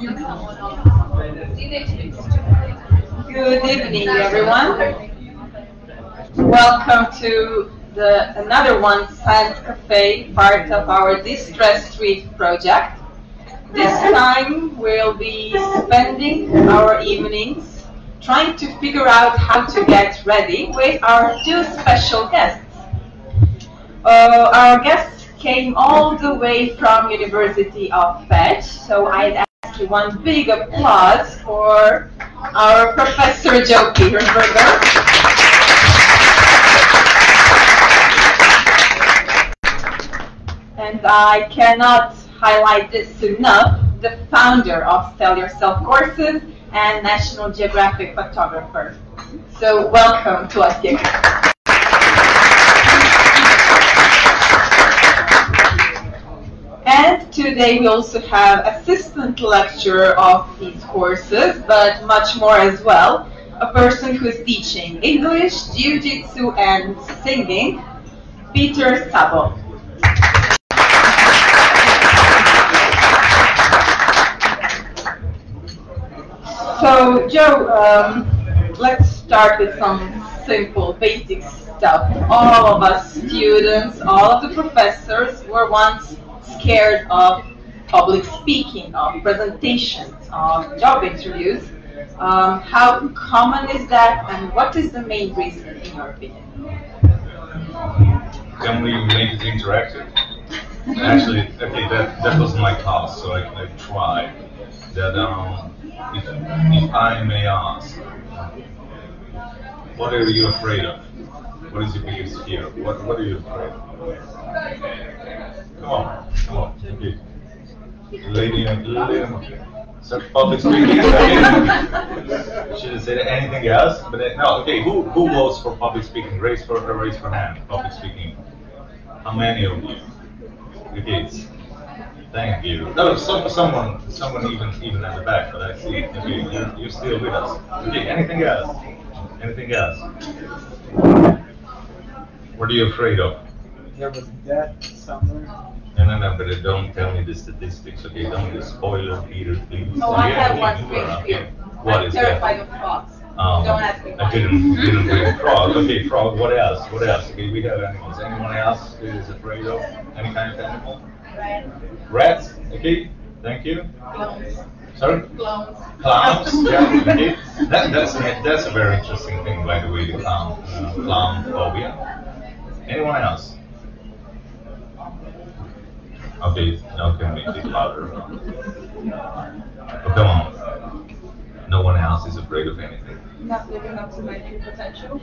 Good evening, everyone. Welcome to another one Science Cafe, part of our Distress Street project. This time we'll be spending our evenings trying to figure out how to get ready with our two special guests. Our guests came all the way from University of Pecs, so I'd ask you one big applause for our Professor Szabó Péter. And I cannot highlight this enough, the founder of Sell Yourself courses and National Geographic photographer. So welcome to us here. And today we also have assistant lecturer of these courses, but much more as well, a person who is teaching English, jiu-jitsu and singing, Peter Szabó. So Joe, let's start with some simple basic stuff. All of us students, all of the professors were once scared of public speaking, of presentations, of job interviews. How common is that, and what is the main reason in your opinion? Can we make it interactive? Actually, okay, that was my task, so I tried. That if I may ask, what are you afraid of? What is your biggest fear? What are you afraid of? Come on, okay. Lady, so public speaking. Should have said anything else, but no. Okay, who votes for public speaking? Raise for hand. Public speaking. How many of you? Okay. Thank you. No, someone even at the back, but I see. Okay, you're still with us. Okay, anything else? Anything else? What are you afraid of? There was death somewhere. No, but don't tell me the statistics. Okay, don't be a spoiler, Peter, please. Oh, I have one great fear. What is that? I'm terrified of frogs. Don't ask me why. I didn't bring frog. Okay, frog. What else? What else? Okay, we have animals. Anyone else is afraid of any kind of animal? Rats. Okay, thank you. Clowns. Sorry? Clowns. Clowns. Yeah. Okay. That's a very interesting thing, by the way. The clown phobia. Anyone else? Okay, now can we make it louder? Oh, come on. No one else is afraid of anything. Not living up to my true potential.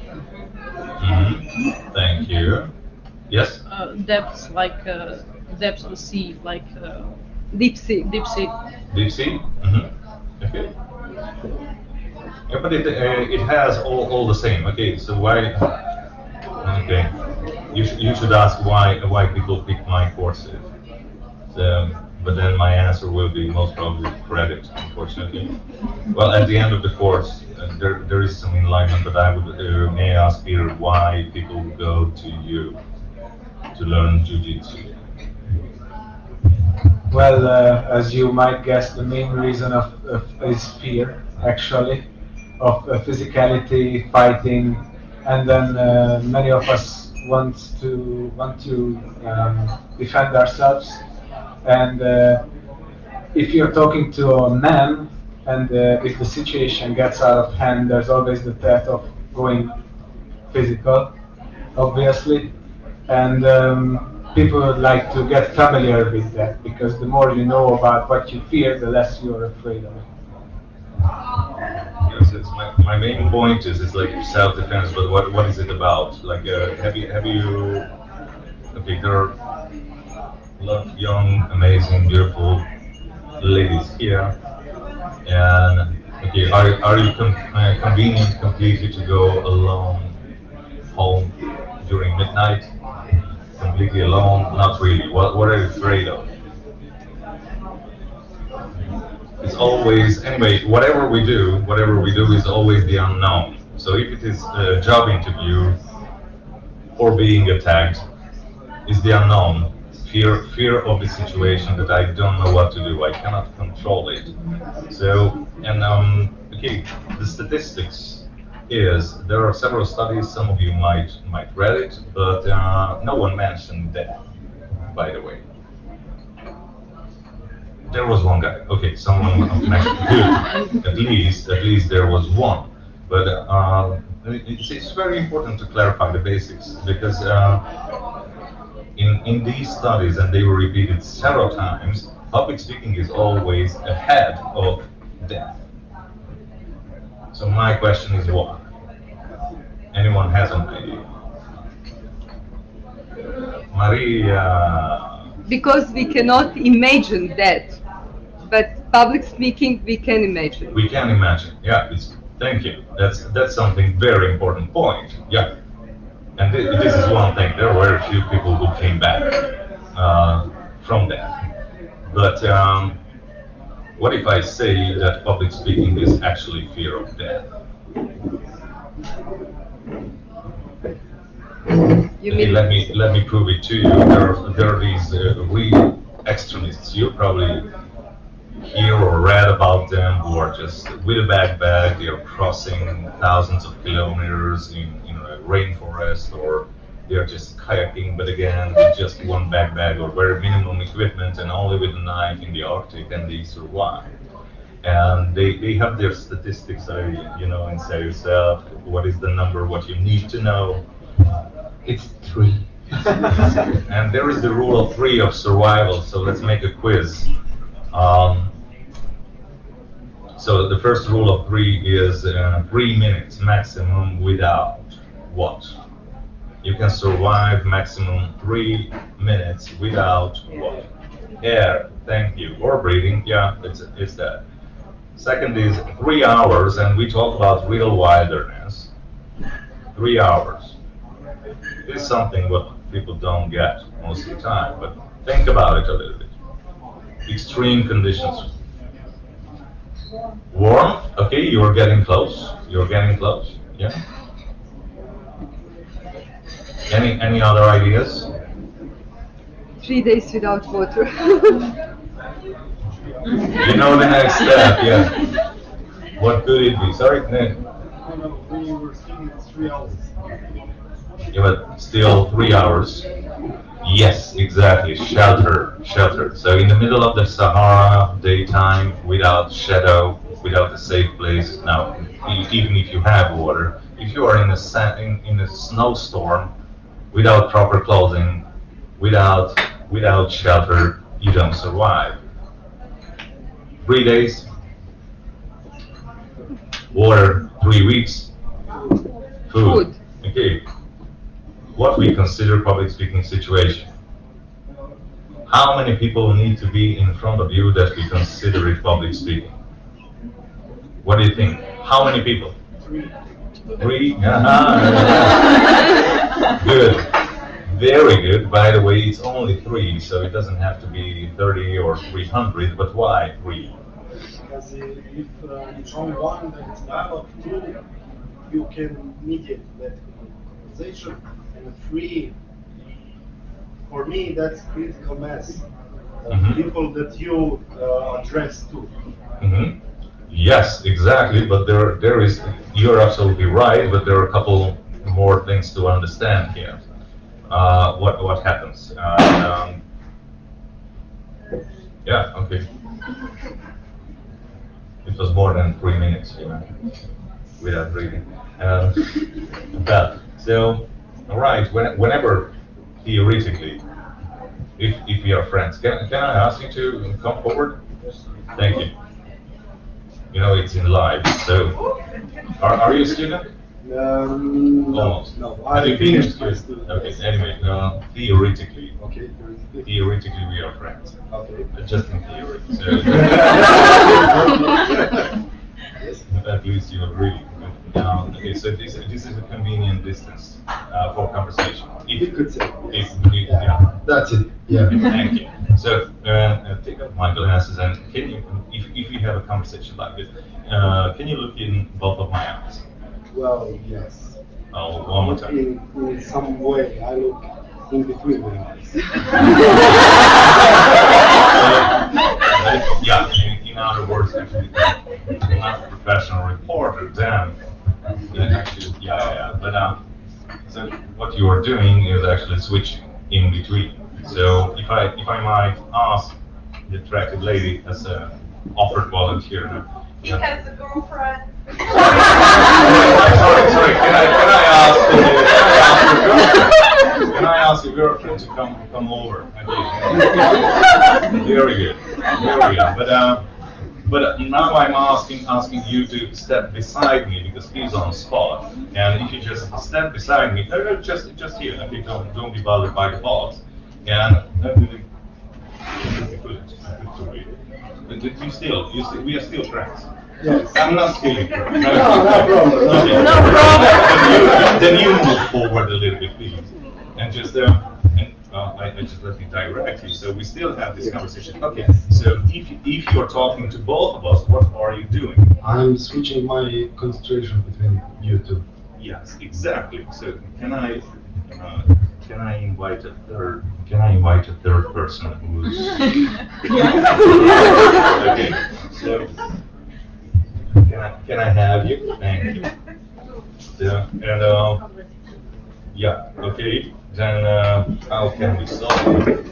Thank you. Yes? Depths, like depths of the sea, like deep sea. Deep sea? Okay. Yeah, but it has all the same. Okay, so why? Okay, you should ask why people pick my courses. But then my answer will be most probably credit, unfortunately. Well, at the end of the course, there is some enlightenment, but I would may I ask Peter why people go to you to learn jiu-jitsu? Well, as you might guess, the main reason is fear, actually, of physicality, fighting, and then many of us want to defend ourselves. And if you're talking to a man, and if the situation gets out of hand, there's always the threat of going physical, obviously. And people would like to get familiar with that, because the more you know about what you fear, the less you're afraid of it. Yes, it's my main point is it's like self-defense, but what is it about? Like, have you? Okay, there are a lot of young, amazing, beautiful ladies here, and okay, are you convenient completely to go alone home during midnight? Completely alone? Not really. What are you afraid of? It's always, anyway, whatever we do is always the unknown. So if it is a job interview or being attacked, is the unknown. fear of the situation that I don't know what to do. I cannot control it. So, and okay, the statistics is there are several studies. Some of you might read it, but no one mentioned death. By the way, there was one guy. Okay, someone mentioned good. At least there was one. But it's very important to clarify the basics because in these studies, and they were repeated several times, public speaking is always ahead of death. So my question is why? Anyone has an idea? Maria. Because we cannot imagine that, but public speaking we can imagine. We can imagine. Yeah. Thank you. That's something very important point. Yeah. And this is one thing. There were a few people who came back from that. But what if I say that public speaking is actually fear of death? You mean? Let me prove it to you. There are these real extremists. You probably hear or read about them who are just with a backpack. They are crossing thousands of kilometers in a rainforest, or they are just kayaking, but again with just one backpack or very minimum equipment and only with a knife in the Arctic, and they survive. And they have their statistics, and say yourself, what is the number, what you need to know. It's 3. And there is the rule of 3 of survival, so let's make a quiz. So the first rule of 3 is 3 minutes maximum without what? You can survive maximum 3 minutes without what? Air, thank you. Or breathing, yeah, it's that. Second is 3 hours, and we talk about real wilderness. 3 hours. This is something what people don't get most of the time, but think about it a little bit. Extreme conditions. Warm, okay, you're getting close. Yeah. Any other ideas? 3 days without water. You know the next step, yeah. What could it be? Sorry, Nick. We were speaking 3 hours. Yeah, but still 3 hours. Yes, exactly. Shelter. So in the middle of the Sahara, daytime, without shadow, without a safe place. Now, even if you have water, if you are in a snowstorm, without proper clothing, without shelter, you don't survive. 3 days. Water, 3 weeks. Food. Okay. What we consider public speaking situation. How many people need to be in front of you that we consider it public speaking? What do you think? How many people? 3. 3? Good. Very good. By the way, it's only 3, so it doesn't have to be 30 or 300, but why 3? Because if it's only 1, then it's dialogue. 2, you can mediate that conversation. And 3, for me, that's critical mass. People that you address to. Yes, exactly. But there is. You're absolutely right. But there are a couple more things to understand here. What happens? Yeah. Okay. It was more than 3 minutes, without reading. So. All right. Whenever, theoretically, if we are friends, can I ask you to come forward? Thank you. It's in live. So, are you a student? Almost. No. Have you finished? Student. Okay. Anyway, theoretically. Okay. Theoretically, we are friends. Okay. Just in theory. So, at least you agree. Okay, so this is a convenient distance for conversation. You could say. Yeah. That's it. Yeah. Thank you. So take off my glasses, and can you, if you have a conversation like this, can you look in both of my eyes? Well, yes. Oh, one more time. In some way, I look in between very nice. Yeah, in other words, actually, I'm not a professional reporter, then actually, yeah. But so what you are doing is actually switching in between. So if I might ask the attractive lady as an offered volunteer. He has a girlfriend. Sorry. Can I ask your girlfriend to come over? Very good. But now I'm asking you to step beside me because he's on spot. And if you just step beside me, just here. Okay, don't be bothered by the box. And we are still friends. Yes. I'm not stealing. No problem. Okay. No problem. Then you move forward a little bit, please, and just I just let me direct you. So we still have this conversation. Okay. So if you're talking to both of us, what are you doing? I'm switching my concentration between you two. Yes, exactly. So can I invite a third? Can I invite a third person who's? Okay. So. Can I have you? Thank you. Yeah, and yeah, okay. Then how can we solve it?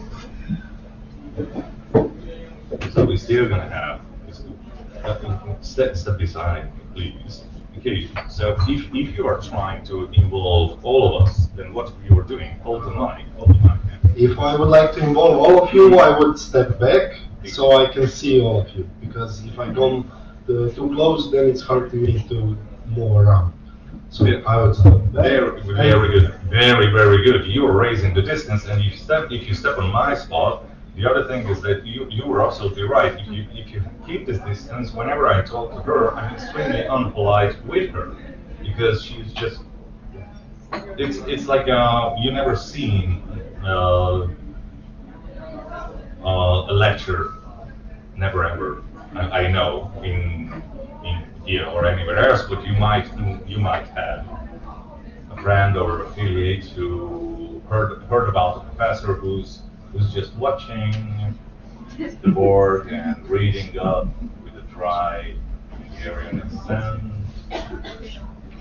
So we're still gonna have step beside me, please. Okay. So if you are trying to involve all of us, then what you are doing? Hold the mic. If I would like to involve all of you, I would step back so I can see all of you. Because if I come too close, then it's hard for me to move around. So Yeah. I would step back. Very good. Very good. You are raising the distance, and if you step on my spot, the other thing is that you were absolutely right. If you keep this distance, whenever I talk to her, I'm extremely unpolite with her because she's just. It's like you never seen a lecture, never ever. I know in here or anywhere else, but you might have a friend or affiliate who heard about a professor who's just watching the board and reading up with a dry Hungarian accent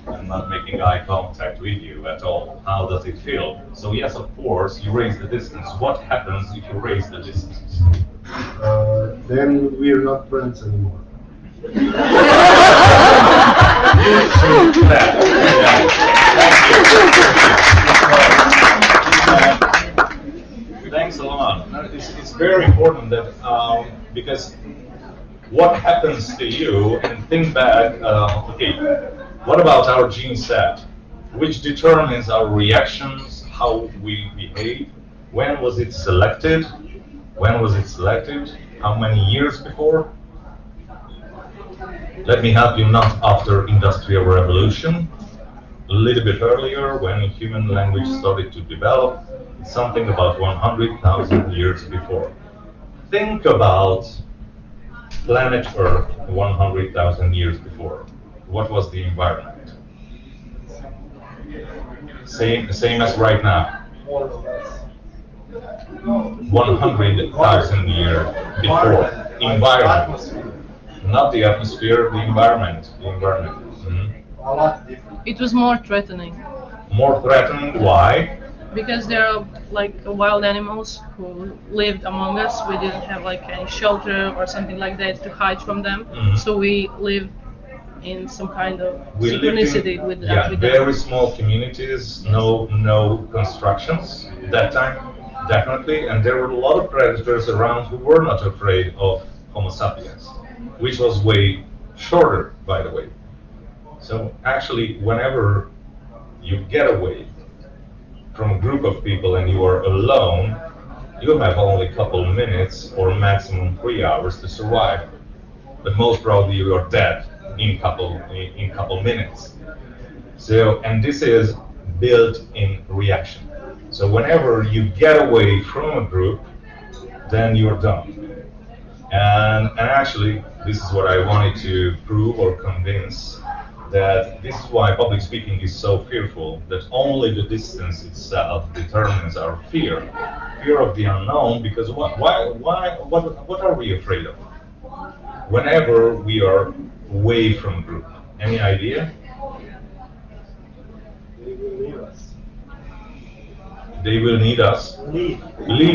and not making eye contact with you at all. How does it feel? So yes, of course, you raise the distance. What happens if you raise the distance? Then we're not friends anymore. Thanks a lot. It's very important that because what happens to you and think back. Okay, what about our gene set, which determines our reactions, how we behave? When was it selected? When was it selected? How many years before? Let me help you, not after Industrial Revolution. A little bit earlier, when human language started to develop, something about 100,000 years before. Think about planet Earth 100,000 years before. What was the environment? Same as right now. 100,000 years before. Environment. Not the atmosphere, the environment. A lot different. It was more threatening More threatening, why? because there are like wild animals who lived among us. We didn't have like any shelter or something like that to hide from them. So we lived in some kind of We lived synchronicity in with very them. small communities, no constructions at that time, definitely, and there were a lot of predators around who were not afraid of Homo sapiens, which was way shorter, by the way. So actually, whenever you get away from a group of people and you are alone, you have only a couple minutes or maximum 3 hours to survive. But most probably you are dead in couple minutes. So, and this is built-in reaction. So whenever you get away from a group, then you're done. And actually, this is what I wanted to prove or convince that this is why public speaking is so fearful, that only the distance itself determines our fear. Fear of the unknown, because what are we afraid of? Whenever we are away from group. Any idea? They will leave us. They will need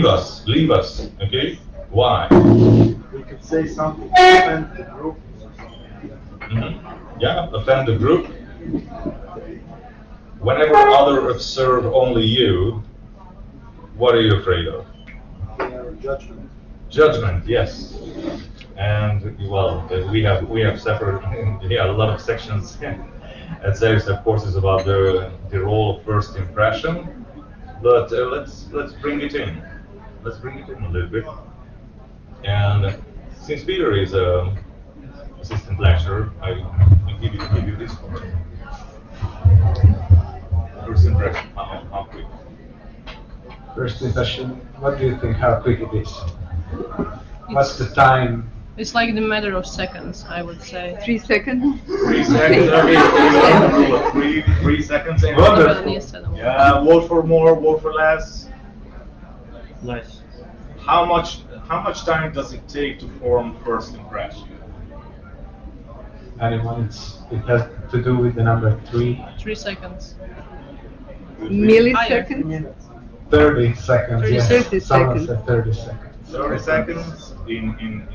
us. Leave us, okay? Why? We could say something to offend the group. Yeah, offend the group. Whenever others observe only you, what are you afraid of? Their judgment. Judgment, yes. And well, we have separate, a lot of sections at CERSEP courses about the role of first impression. But let's bring it in. Let's bring it in a little bit. And since Peter is a assistant lecturer, I give you this part. First impression, how quick? First impression, what do you think, how quick it is? What's the time? It's like the matter of seconds, I would say. 3 seconds. 3 seconds, okay. 3 seconds. And Wonderful. yeah, vote for more, vote for less. Nice. How much time does it take to form first impression? Anyone, it has to do with the number 3. 3 seconds. Milliseconds. Minutes. 30 seconds, 30 yes. 30 Someone seconds. said 30 seconds. 30 seconds in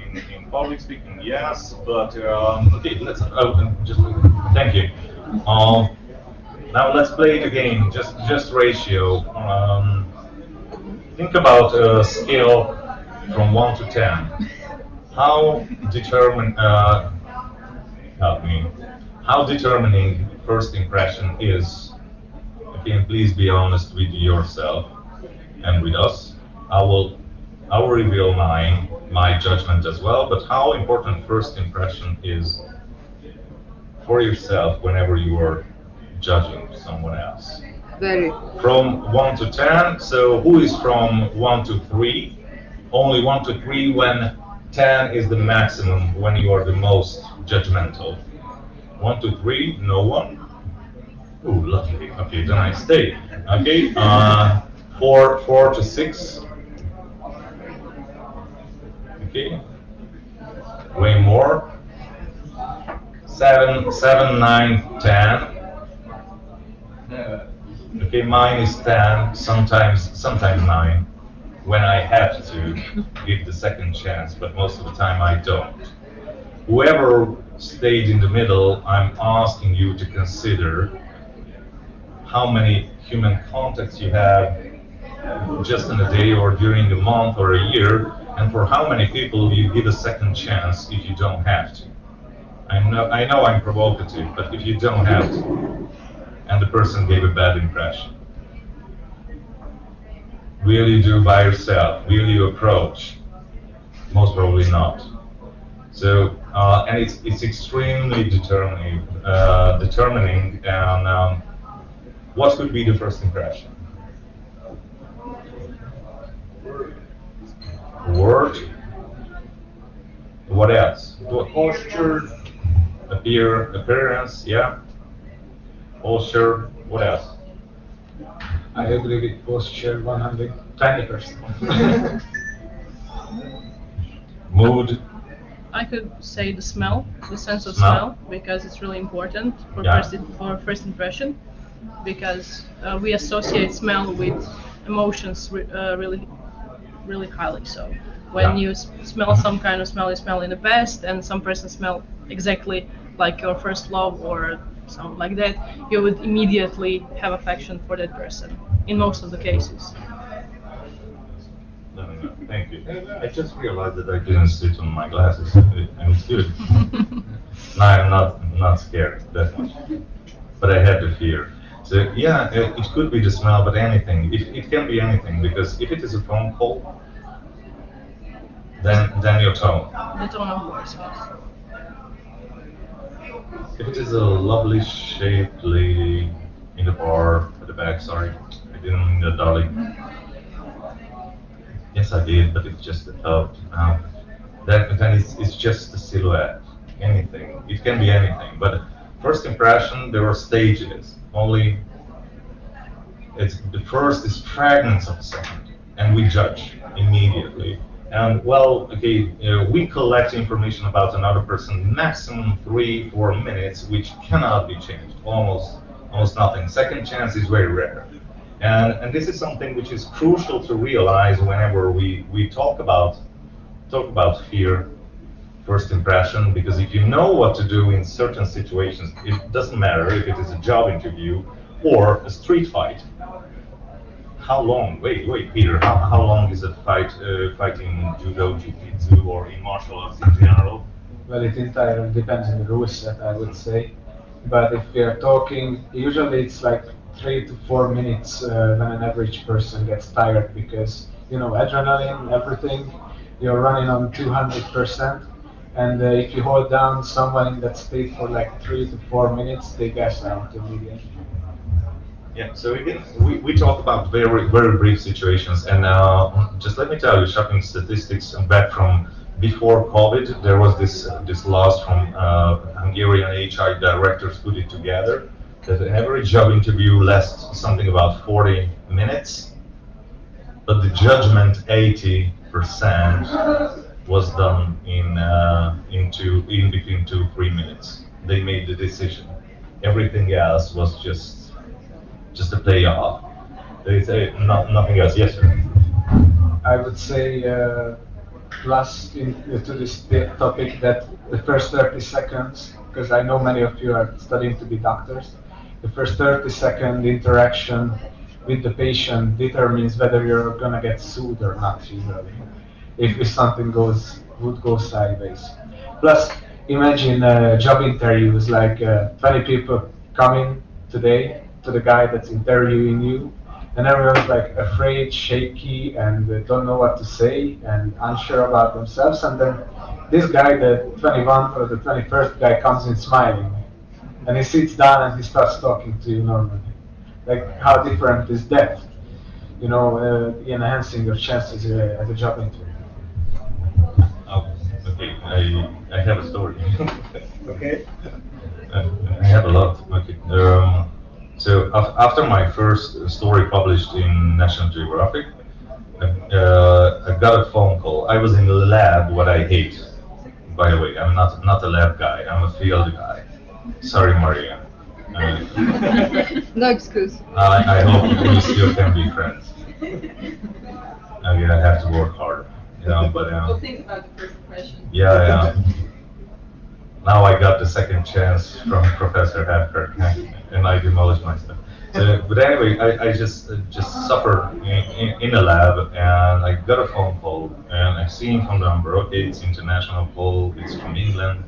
public speaking, yes, but okay, let's just thank you. Now let's play the game. Just ratio. Think about a scale from 1 to 10. How How determining first impression is. Okay, and please be honest with yourself and with us. I will reveal my judgment as well, but how important first impression is for yourself whenever you are judging someone else. Very. From 1 to 10, so who is from 1 to 3? Only 1 to 3 when 10 is the maximum, when you are the most judgmental. 1 to 3, no one? Ooh, lucky. Okay, then I stay. Okay, 4 to 6. Okay, way more. 7, 9, 10. Okay, mine is 10, sometimes 9, when I have to give the second chance, but most of the time I don't. Whoever stayed in the middle, I'm asking you to consider how many human contacts you have just in a day or during a month or a year, and for how many people you give a second chance if you don't have to. I know I'm provocative, but if you don't have to, and the person gave a bad impression, will you do by yourself? Will you approach? Most probably not. So, and it's extremely determining, and what could be the first impression? Word. What else? Posture. Appearance, yeah. Posture. What else? I agree with posture 120%. Mood. I could say the smell, the sense of Smell. smell, because it's really important for Yeah. first impression, because we associate smell with emotions really highly. So when Yeah. you smell some kind of smell you smell in the past, and some person smell exactly like your first love or something like that, you would immediately have affection for that person in most of the cases. No, thank you. I just realized that I didn't sit on my glasses, and it's good. Now I'm not scared that much, but I had the fear. So yeah, it could be the smell, but anything. It can be anything, because if it is a phone call, then your tone. The tone of voice, yes. If it is a lovely shaped lady in the bar at the back, sorry, I didn't mean that, darling. Yes, I did, but it's just a thought. Then it's just a silhouette. Anything. It can be anything. But First impression, there are stages. Only the first is fragments of a second, and we judge immediately. And well, okay, we collect information about another person maximum 3-4 minutes, which cannot be changed. Almost nothing. Second chance is very rare. And this is something which is crucial to realize whenever we talk about fear, first impression, because if you know what to do in certain situations, it doesn't matter if it is a job interview or a street fight. How long? Wait, Peter. How long is a fight fighting judo, jiu-jitsu, or in martial arts in general? Well, it entirely depends on the rule set, I would say. But if we are talking, usually it's like 3 to 4 minutes when an average person gets tired, because adrenaline, everything, you're running on 200%, and if you hold down someone in that state for like 3 to 4 minutes, they gas out immediately. Yeah, so again, we talk about very brief situations, and just let me tell you, shocking statistics back from before COVID. There was this loss from Hungarian HR directors put it together that an average job interview lasts something about 40 minutes, but the judgment 80% was done in between 2-3 minutes. They made the decision. Everything else was just a payoff. They say nothing else. Yes, sir. I would say plus to this topic that the first 30 seconds, because I know many of you are studying to be doctors, the first 30-second interaction with the patient determines whether you're gonna get sued or not usually, if something would go sideways. Plus, imagine job interviews, like 20 people coming today to the guy that's interviewing you, and everyone's like afraid, shaky, and don't know what to say and unsure about themselves. And then this guy, the 21 or the 21st guy, comes in smiling, and he sits down and he starts talking to you normally. Like, how different is that? Enhancing your chances at a job interview. Oh, okay. I have a story. Okay. I have a lot. Okay. So after my first story published in National Geographic, I got a phone call. I was in the lab, what I hate. By the way, I'm not a lab guy. I'm a field guy. Sorry, Maria. No excuse. I hope we still can be friends. I have to work harder, but We'll think about the first impression. yeah. Now I got the second chance from Professor Hefker, and I demolished myself. But anyway, I just suffered in a lab, and I got a phone call, and I see him from the number. Okay, it's international call. It's from England.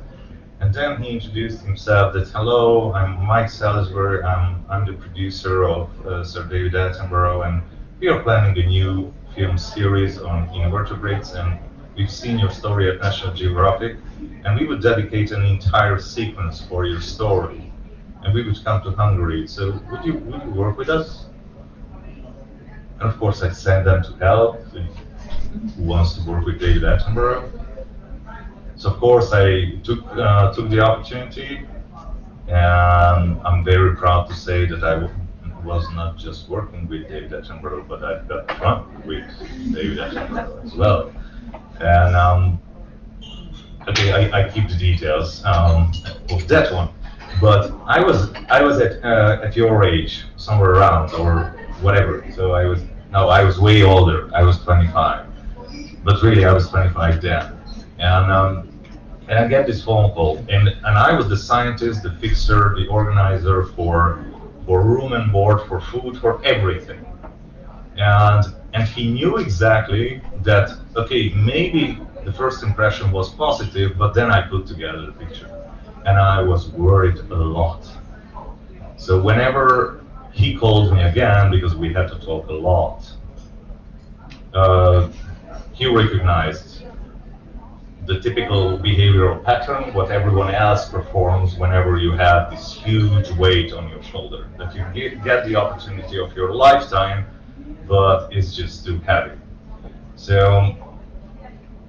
And then he introduced himself that, hello, I'm Mike Salisbury, I'm the producer of Sir David Attenborough, and we are planning a new film series on invertebrates, and we've seen your story at National Geographic, and we would dedicate an entire sequence for your story, and we would come to Hungary, so would you work with us? And of course I sent them to hell, so who wants to work with David Attenborough? So of course I took the opportunity, and I'm very proud to say that I was not just working with David Attenborough, but I got drunk with David Attenborough as well. And okay, I keep the details of that one. But I was at your age, somewhere around or whatever. So I was way older. I was 25, but really I was 25 then. And I get this phone call, and I was the scientist, the fixer, the organizer for room and board, for food, for everything. And he knew exactly that, okay, maybe the first impression was positive, but then I put together the picture, and I was worried a lot. So whenever he called me again, because we had to talk a lot, he recognized the typical behavioral pattern, what everyone else performs whenever you have this huge weight on your shoulder, that you get the opportunity of your lifetime, but it's just too heavy. So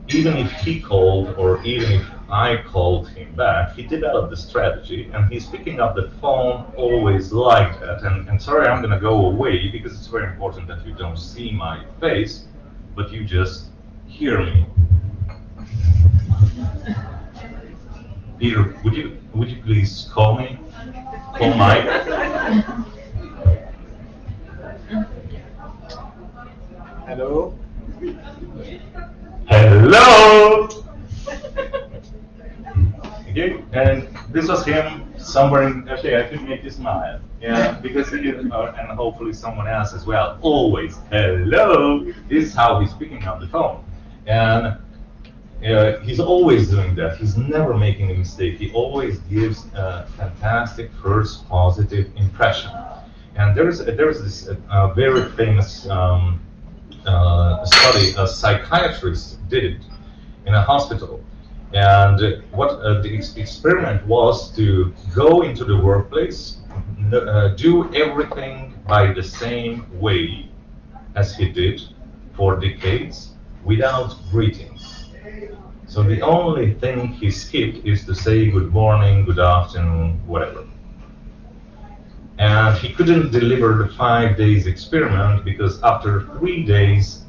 even if he called, or even if I called him back, he developed the strategy, and he's picking up the phone always like that. And sorry, I'm going to go away because it's very important that you don't see my face, but you just hear me. Peter, would you please call me? Call Mike. Hello. Hello. Okay, and this was him somewhere in. Okay, I could make you smile. Yeah, because he and hopefully someone else as well. Always hello. This is how he's picking up the phone, and he's always doing that. He's never making a mistake. He always gives a fantastic first positive impression. And there is this very famous study. A psychiatrist did it in a hospital. And what the experiment was to go into the workplace, do everything by the same way as he did for decades without greeting. So the only thing he skipped is to say good morning, good afternoon, whatever. And he couldn't deliver the 5 days experiment because after 3 days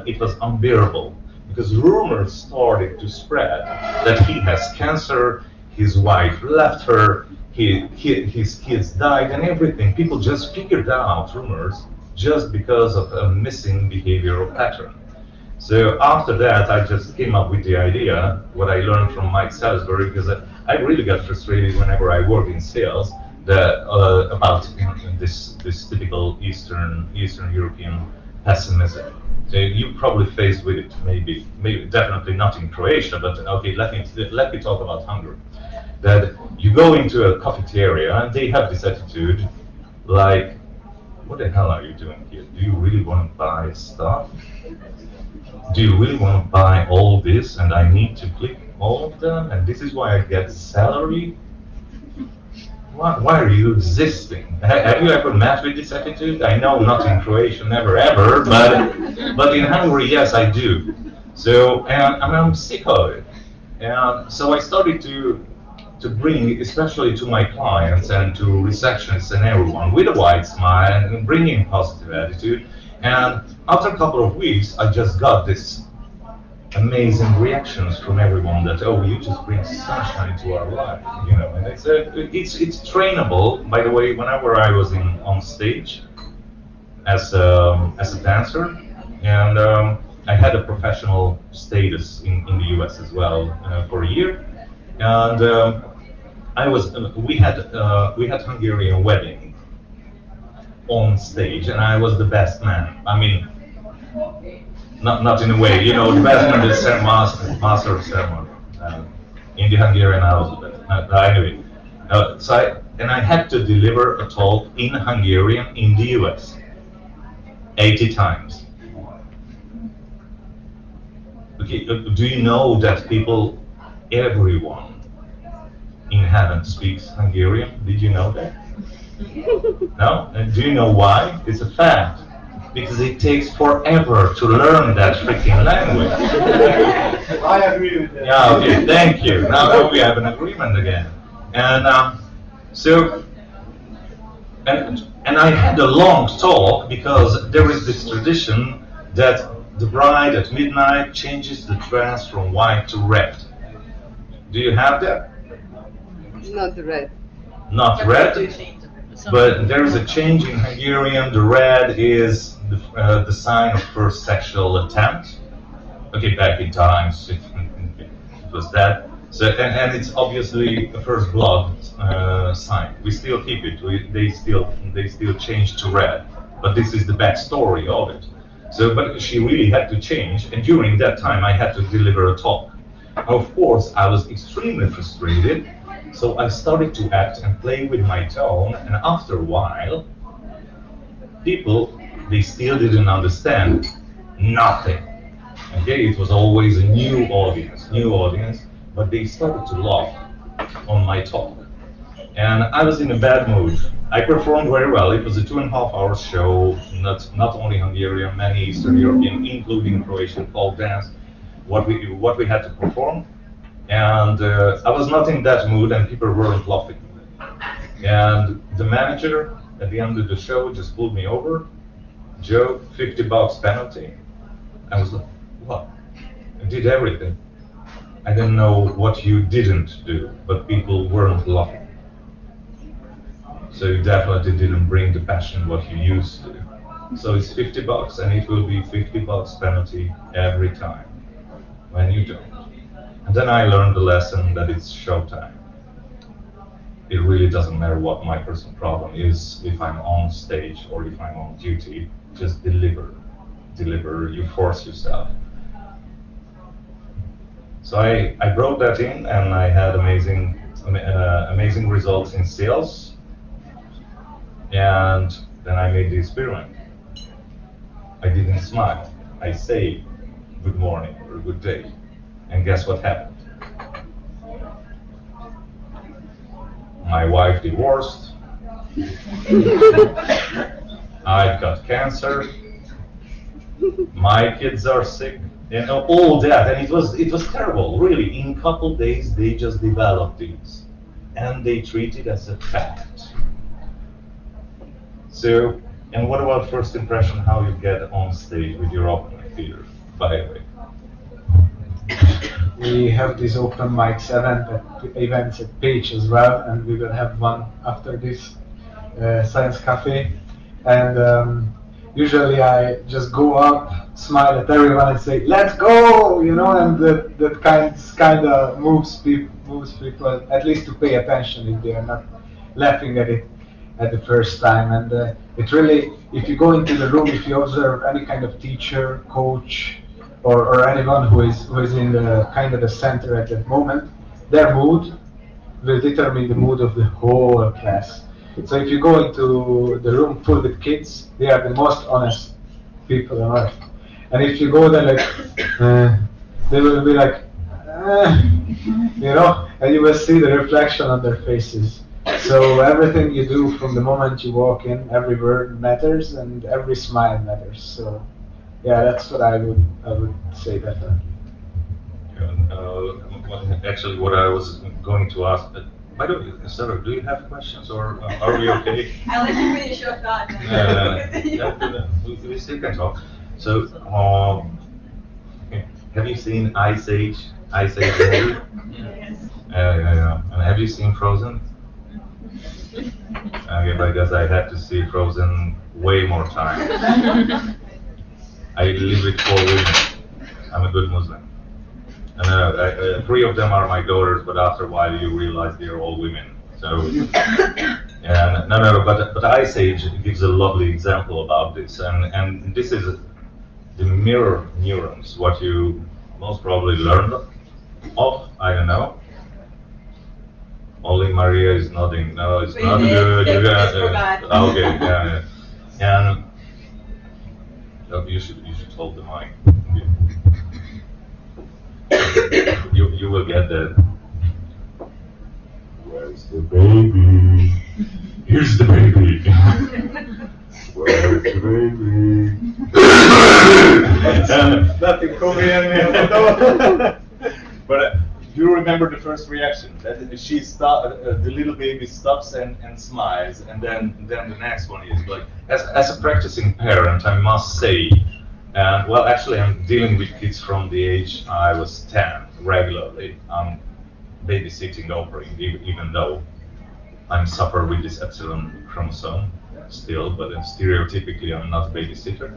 it was unbearable. Because rumors started to spread that he has cancer, his wife left her, his kids died, and everything. People just figured out rumors just because of a missing behavioral pattern. So after that, I just came up with the idea, what I learned from Mike Salisbury, because I really got frustrated whenever I worked in sales about this typical Eastern European pessimism. So you probably faced with it, maybe definitely not in Croatia, but okay, let me talk about Hungary. That you go into a cafeteria and they have this attitude, like, what the hell are you doing here? Do you really want to buy stuff? Do you really want to buy all this and I need to click all of them and this is why I get salary? Why are you existing? Have you ever met with this attitude? I know not in Croatia, never ever, but in Hungary, yes, I do. So, and I'm sick of it. And so I started to bring, especially to my clients and to receptionists and everyone, with a wide smile and bringing positive attitude. And after a couple of weeks, I just got this amazing reactions from everyone that, oh, you just bring sunshine to our life, you know. And it's trainable. By the way, whenever I was on stage as a dancer, and I had a professional status in the U.S. as well for a year, and we had Hungarian wedding on stage, and I was the best man. I mean, not in a way, you know, the best man is master of ceremony. In the Hungarian, I was the best. Anyway, I had to deliver a talk in Hungarian in the US 80 times. Okay, do you know that everyone in heaven speaks Hungarian? Did you know that? No? And do you know why? It's a fact. Because it takes forever to learn that freaking language. I agree with that. Yeah, okay, thank you. Now we have an agreement again. And and I had a long talk because there is this tradition that the bride at midnight changes the dress from white to red. Do you have that? Not red. Not red? But there is a change in Hungarian. The red is the sign of first sexual attempt. Okay, back in times it was that. So and it's obviously the first blood sign. We still keep it. They still change to red. But this is the backstory of it. So, but she really had to change, and during that time I had to deliver a talk. Of course, I was extremely frustrated. So I started to act and play with my tone, and after a while, people, they still didn't understand nothing. Okay, it was always a new audience, but they started to laugh on my talk. And I was in a bad mood. I performed very well. It was a 2.5-hour show, not only Hungarian, many Eastern European, including Croatian folk dance. What we had to perform, And I was not in that mood, and people weren't laughing. And the manager at the end of the show just pulled me over. Joe, $50 penalty. I was like, what? I did everything. I didn't know what you didn't do, but people weren't laughing. So you definitely didn't bring the passion what you used to. So it's $50, and it will be $50 penalty every time when you don't. And then I learned the lesson that it's showtime. It really doesn't matter what my personal problem is, if I'm on stage or if I'm on duty, just deliver. Deliver, you force yourself. So I brought that in, and I had amazing results in sales. And then I made the experiment. I didn't smile. I say good morning or good day. And guess what happened? My wife divorced. I've got cancer. My kids are sick. And all that. And it was terrible, really. In a couple days, they just developed these. And they treat it as a fact. So, and what about first impression, how you get on stage with your opening theater, by the way? We have these open mics events at Page as well, and we will have one after this Science Cafe. And usually I just go up, smile at everyone, and say, "Let's go!" You know, and that kind of moves people at least to pay attention if they are not laughing at it at the first time. And it really, if you go into the room, if you observe any kind of teacher, coach, or anyone who is in the kind of the center at that moment, their mood will determine the mood of the whole class. So if you go into the room full with kids, they are the most honest people on earth. And if you go there like, they will be like, you know, and you will see the reflection on their faces. So everything you do from the moment you walk in, every word matters and every smile matters. So yeah, that's what I would say definitely. Actually, what I was going to ask, by the way, Sarah, do you have questions or are we okay? I'll let you finish your thought. We still can talk. So, have you seen Ice Age? Ice Age movie? Yes. And have you seen Frozen? Okay, but I guess I had to see Frozen way more times. I live with 4 women. I'm a good Muslim. And 3 of them are my daughters, but after a while you realize they're all women. So, and but Ice Age gives a lovely example about this. And this is the mirror neurons, what you most probably learned of, I don't know. Only Maria is nodding. No, it's not good. You got okay, yeah. And you should hold the mic. You will get that. Where's the baby? Here's the baby. Where's the baby? Nothing Korean. But you remember the first reaction that the little baby stops and smiles, and then the next one is like, as a practicing parent, I must say, and well, actually, I'm dealing with kids from the age I was 10 regularly. I'm babysitting over, even though I'm suffer with this epsilon chromosome still, but stereotypically I'm not a babysitter,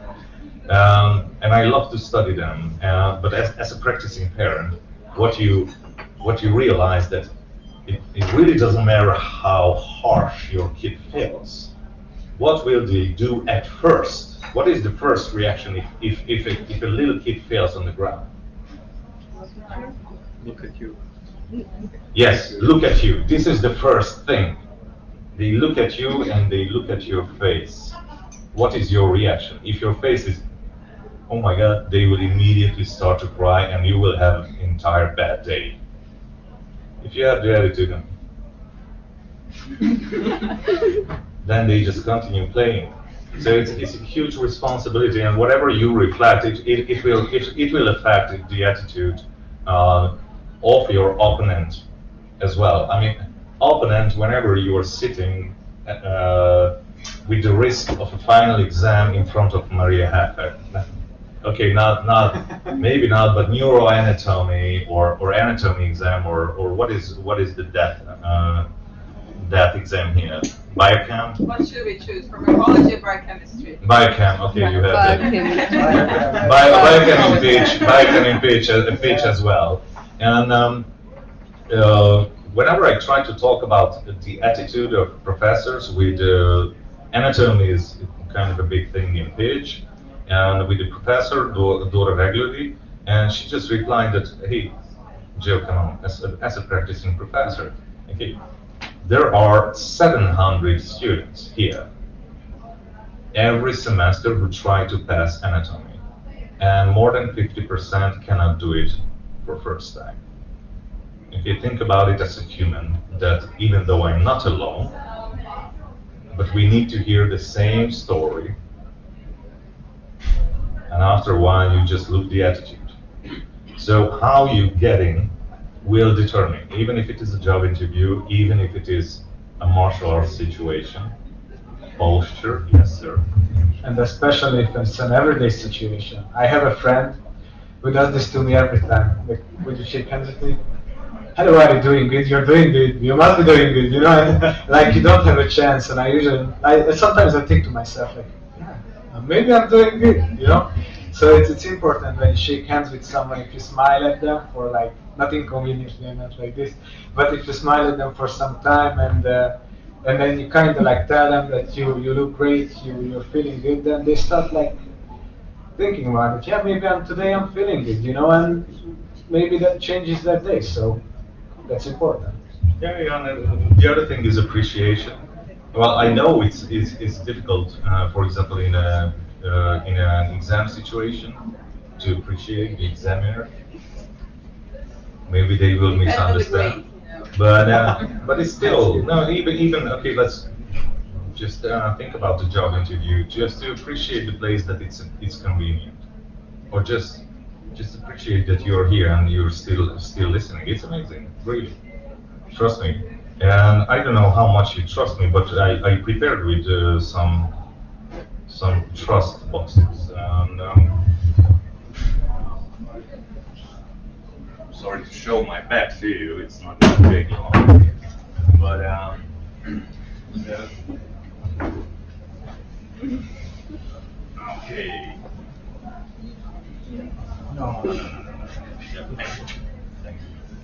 and I love to study them. But as a practicing parent, what you realize that it really doesn't matter how harsh your kid feels. What will they do at first? What is the first reaction if a little kid fails on the ground? Look at you. Yes, look at you. This is the first thing. They look at you and they look at your face. What is your reaction? If your face is, oh my God, they will immediately start to cry and you will have an entire bad day. If you have the attitude, then they just continue playing. So it's a huge responsibility, and whatever you reflect, it will affect the attitude of your opponent as well. I mean, opponent, whenever you are sitting with the risk of a final exam in front of Maria Heffer. Okay, not maybe not, but neuroanatomy or anatomy exam or what is the that exam here? Biochem? What should we choose, pharmacology or biochemistry? Biochem, okay, you have that. Biochem in pitch as well. And whenever I try to talk about the attitude of professors with anatomy is kind of a big thing in pitch, and with the professor, Dora regularly, and she just replied that, hey, Joe, come on, as a practicing professor, okay, there are 700 students here every semester who try to pass anatomy, and more than 50% cannot do it for first time. If you think about it as a human, that even though I'm not alone, but we need to hear the same story, and after a while you just lose the attitude. So how you getting will determine, even if it is a job interview, even if it is a martial arts situation, posture, yes sir. And especially if it's an everyday situation. I have a friend who does this to me every time. Like, would you shake hands with me? Hello, are you doing good? You're doing good. You must be doing good, you know? And, like, you don't have a chance. And sometimes I think to myself, like, yeah, maybe I'm doing good, you know? So it's important when you shake hands with someone, if you smile at them for, like, not inconveniently, not like this, but if you smile at them for some time and then you kind of like tell them that you look great, you're feeling good, then they start like thinking about it. Yeah, maybe today I'm feeling good, you know, and maybe that changes that day. So that's important. Yeah, and the other thing is appreciation. Well, I know it's difficult, for example, in an exam situation, to appreciate the examiner. Maybe they will misunderstand. But it's still no. Even okay. Let's just think about the job interview. Just to appreciate the place that it's convenient, or just appreciate that you're here and you're still listening. It's amazing, really. Trust me. And I don't know how much you trust me, but I prepared with some trust boxes. And, sorry to show my back to you, it's not that big, but okay. No. Yeah, thank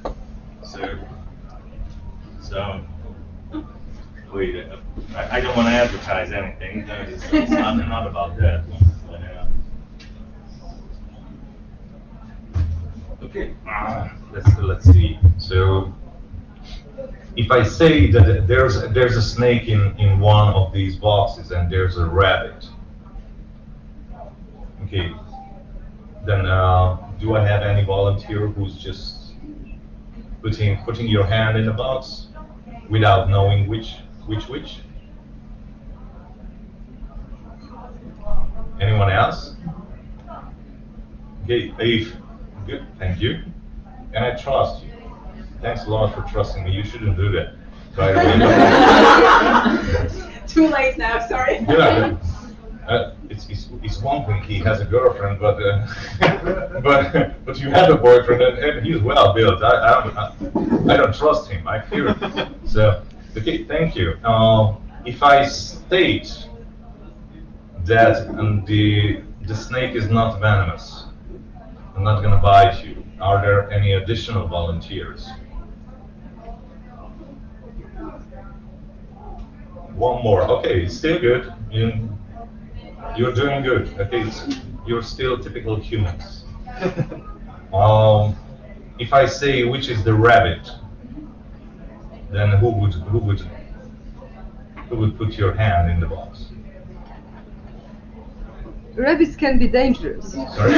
you. So wait, I don't want to advertise anything. It's not about that. Okay, let's see. So, if I say that there's a snake in one of these boxes and there's a rabbit, okay, then do I have any volunteer who's just putting your hand in the box without knowing which? Anyone else? Okay, Eve. Good, thank you. And I trust you. Thanks a lot for trusting me. You shouldn't do that. By the way. Too late now, sorry. Yeah, it's one thing he has a girlfriend, but but you have a boyfriend and he's well built. I don't trust him. I fear him. So okay, thank you. If I state that the snake is not venomous, I'm not going to bite you, are there any additional volunteers? One more. Okay, still good. You're doing good. Okay, you're still typical humans. If I say which is the rabbit, then who would put your hand in the box? Rabbits can be dangerous. Sorry?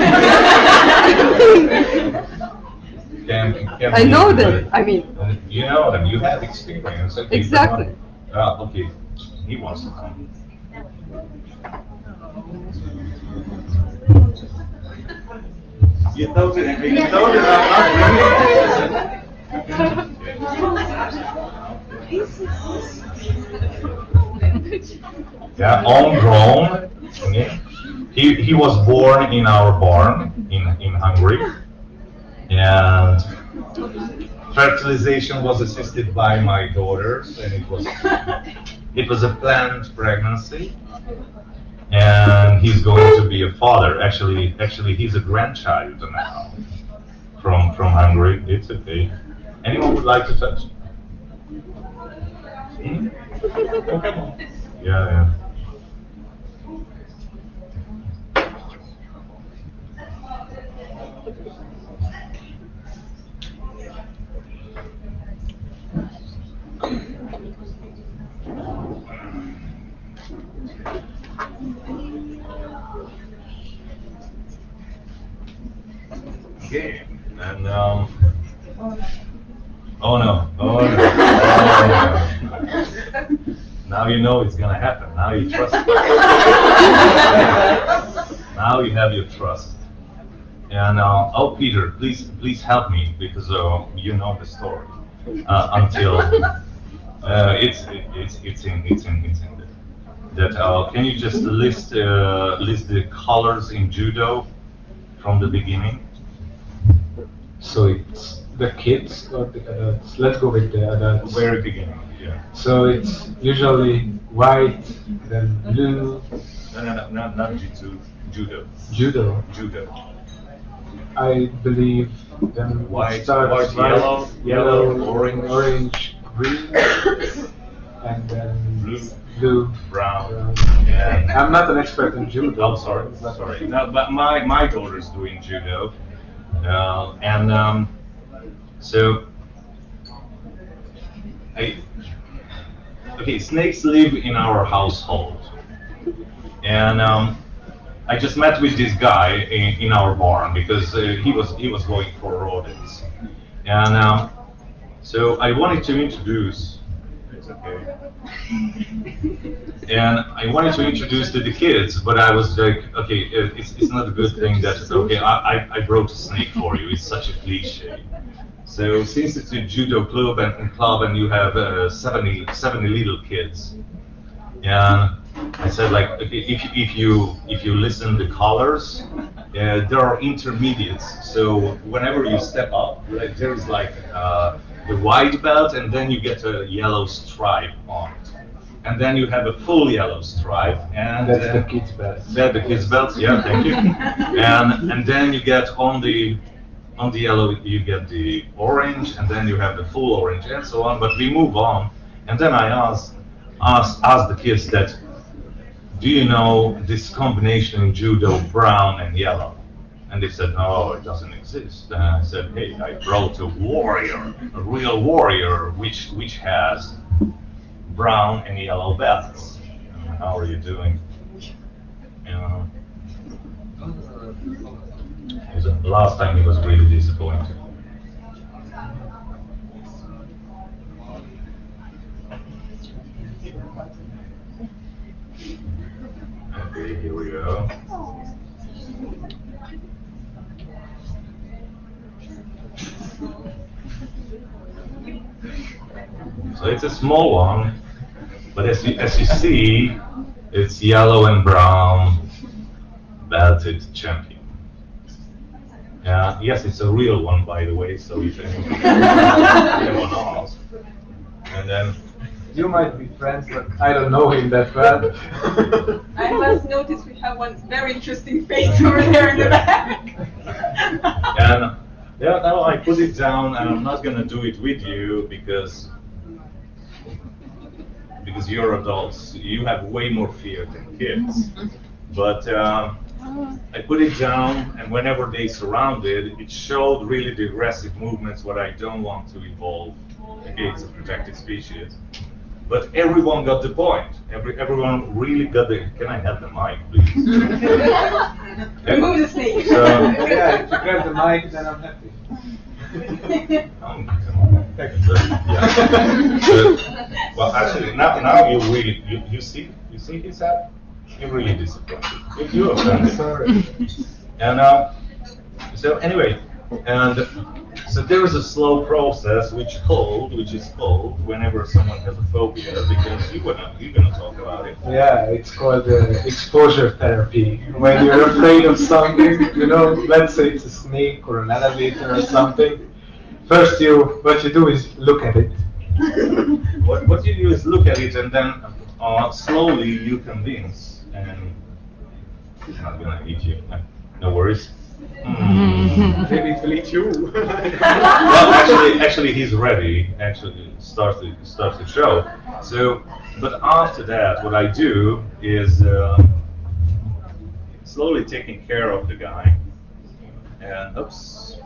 I know them. I mean, you know them. You have experience. Okay, exactly. Okay, he wants to come. You thought it, I'm not yeah, own grown. He was born in our barn in Hungary, and fertilization was assisted by my daughters, and it was a planned pregnancy, and he's going to be a father. Actually, he's a grandchild now from Hungary. It's okay. Anyone would like to touch? Hmm? Oh, come on. Yeah. Okay, and oh no. Now you know it's gonna happen. Now you trust me. Now you have your trust. And oh, Peter, please help me, because you know the story until it's in that. Can you just list the colors in judo from the beginning? So it's the kids or the adults? Let's go with the adults. Very beginning, yeah. So it's usually white, then blue. No, not jitsu, judo. Judo. I believe then White, starts yellow, orange, green, and then blue, brown. And I'm not an expert in judo. oh, sorry. No, but my daughter's doing judo, so okay. Snakes live in our household, and I just met with this guy in our barn because he was going for rodents, and so I wanted to introduce. It's okay. And I wanted to introduce to the kids, but I was like, okay, it's not a good thing that, okay, I brought a snake for you. It's such a cliche. So since it's a judo club and you have 70 little kids, and I said, like, okay, if you listen to colors, there are intermediates. So whenever you step up, like, there's like the white belt, and then you get a yellow stripe on it. And then you have a full yellow stripe, and that's the kids' belt. That's the kids' belt, yeah, thank you. And then you get on the yellow, you get the orange, and then you have the full orange, and so on. But we move on, and then I asked the kids that, do you know this combination in judo, brown and yellow? And they said, no, it doesn't exist. And I said, hey, I brought a warrior, a real warrior, which has brown and yellow belts. How are you doing? Last time he was really disappointed. Okay, here we go. So it's a small one, but as you see, it's yellow and brown belted champion. Yes, it's a real one, by the way. So if anyone asks, and then you might be friends, but I don't know him that well. I must notice we have one very interesting face over there in the back. And yeah, now I put it down, and I'm not gonna do it with you because you're adults. You have way more fear than kids. But I put it down, and whenever they surrounded, it showed really the aggressive movements, what I don't want to evolve. Okay, it's a protected species. But everyone got the point. Everyone really got the. Can I have the mic, please? Remove the snake. So, yeah, if you grab the mic, then I'm happy. Well, actually, now you really you see his head. You're really disappointed. You're offended. Sorry. And So anyway, and so there is a slow process which is called whenever someone has a phobia, because you're gonna talk about it. Yeah, it's called exposure therapy. When you're afraid of something, you know, let's say it's a snake or an elevator or something. First, what you do is look at it. What you do is look at it, and then slowly you convince, and it's not gonna eat you. No worries. Maybe it will eat you. Well, actually, he's ready. Actually, starts the show. So, but after that, what I do is slowly taking care of the guy. And oops,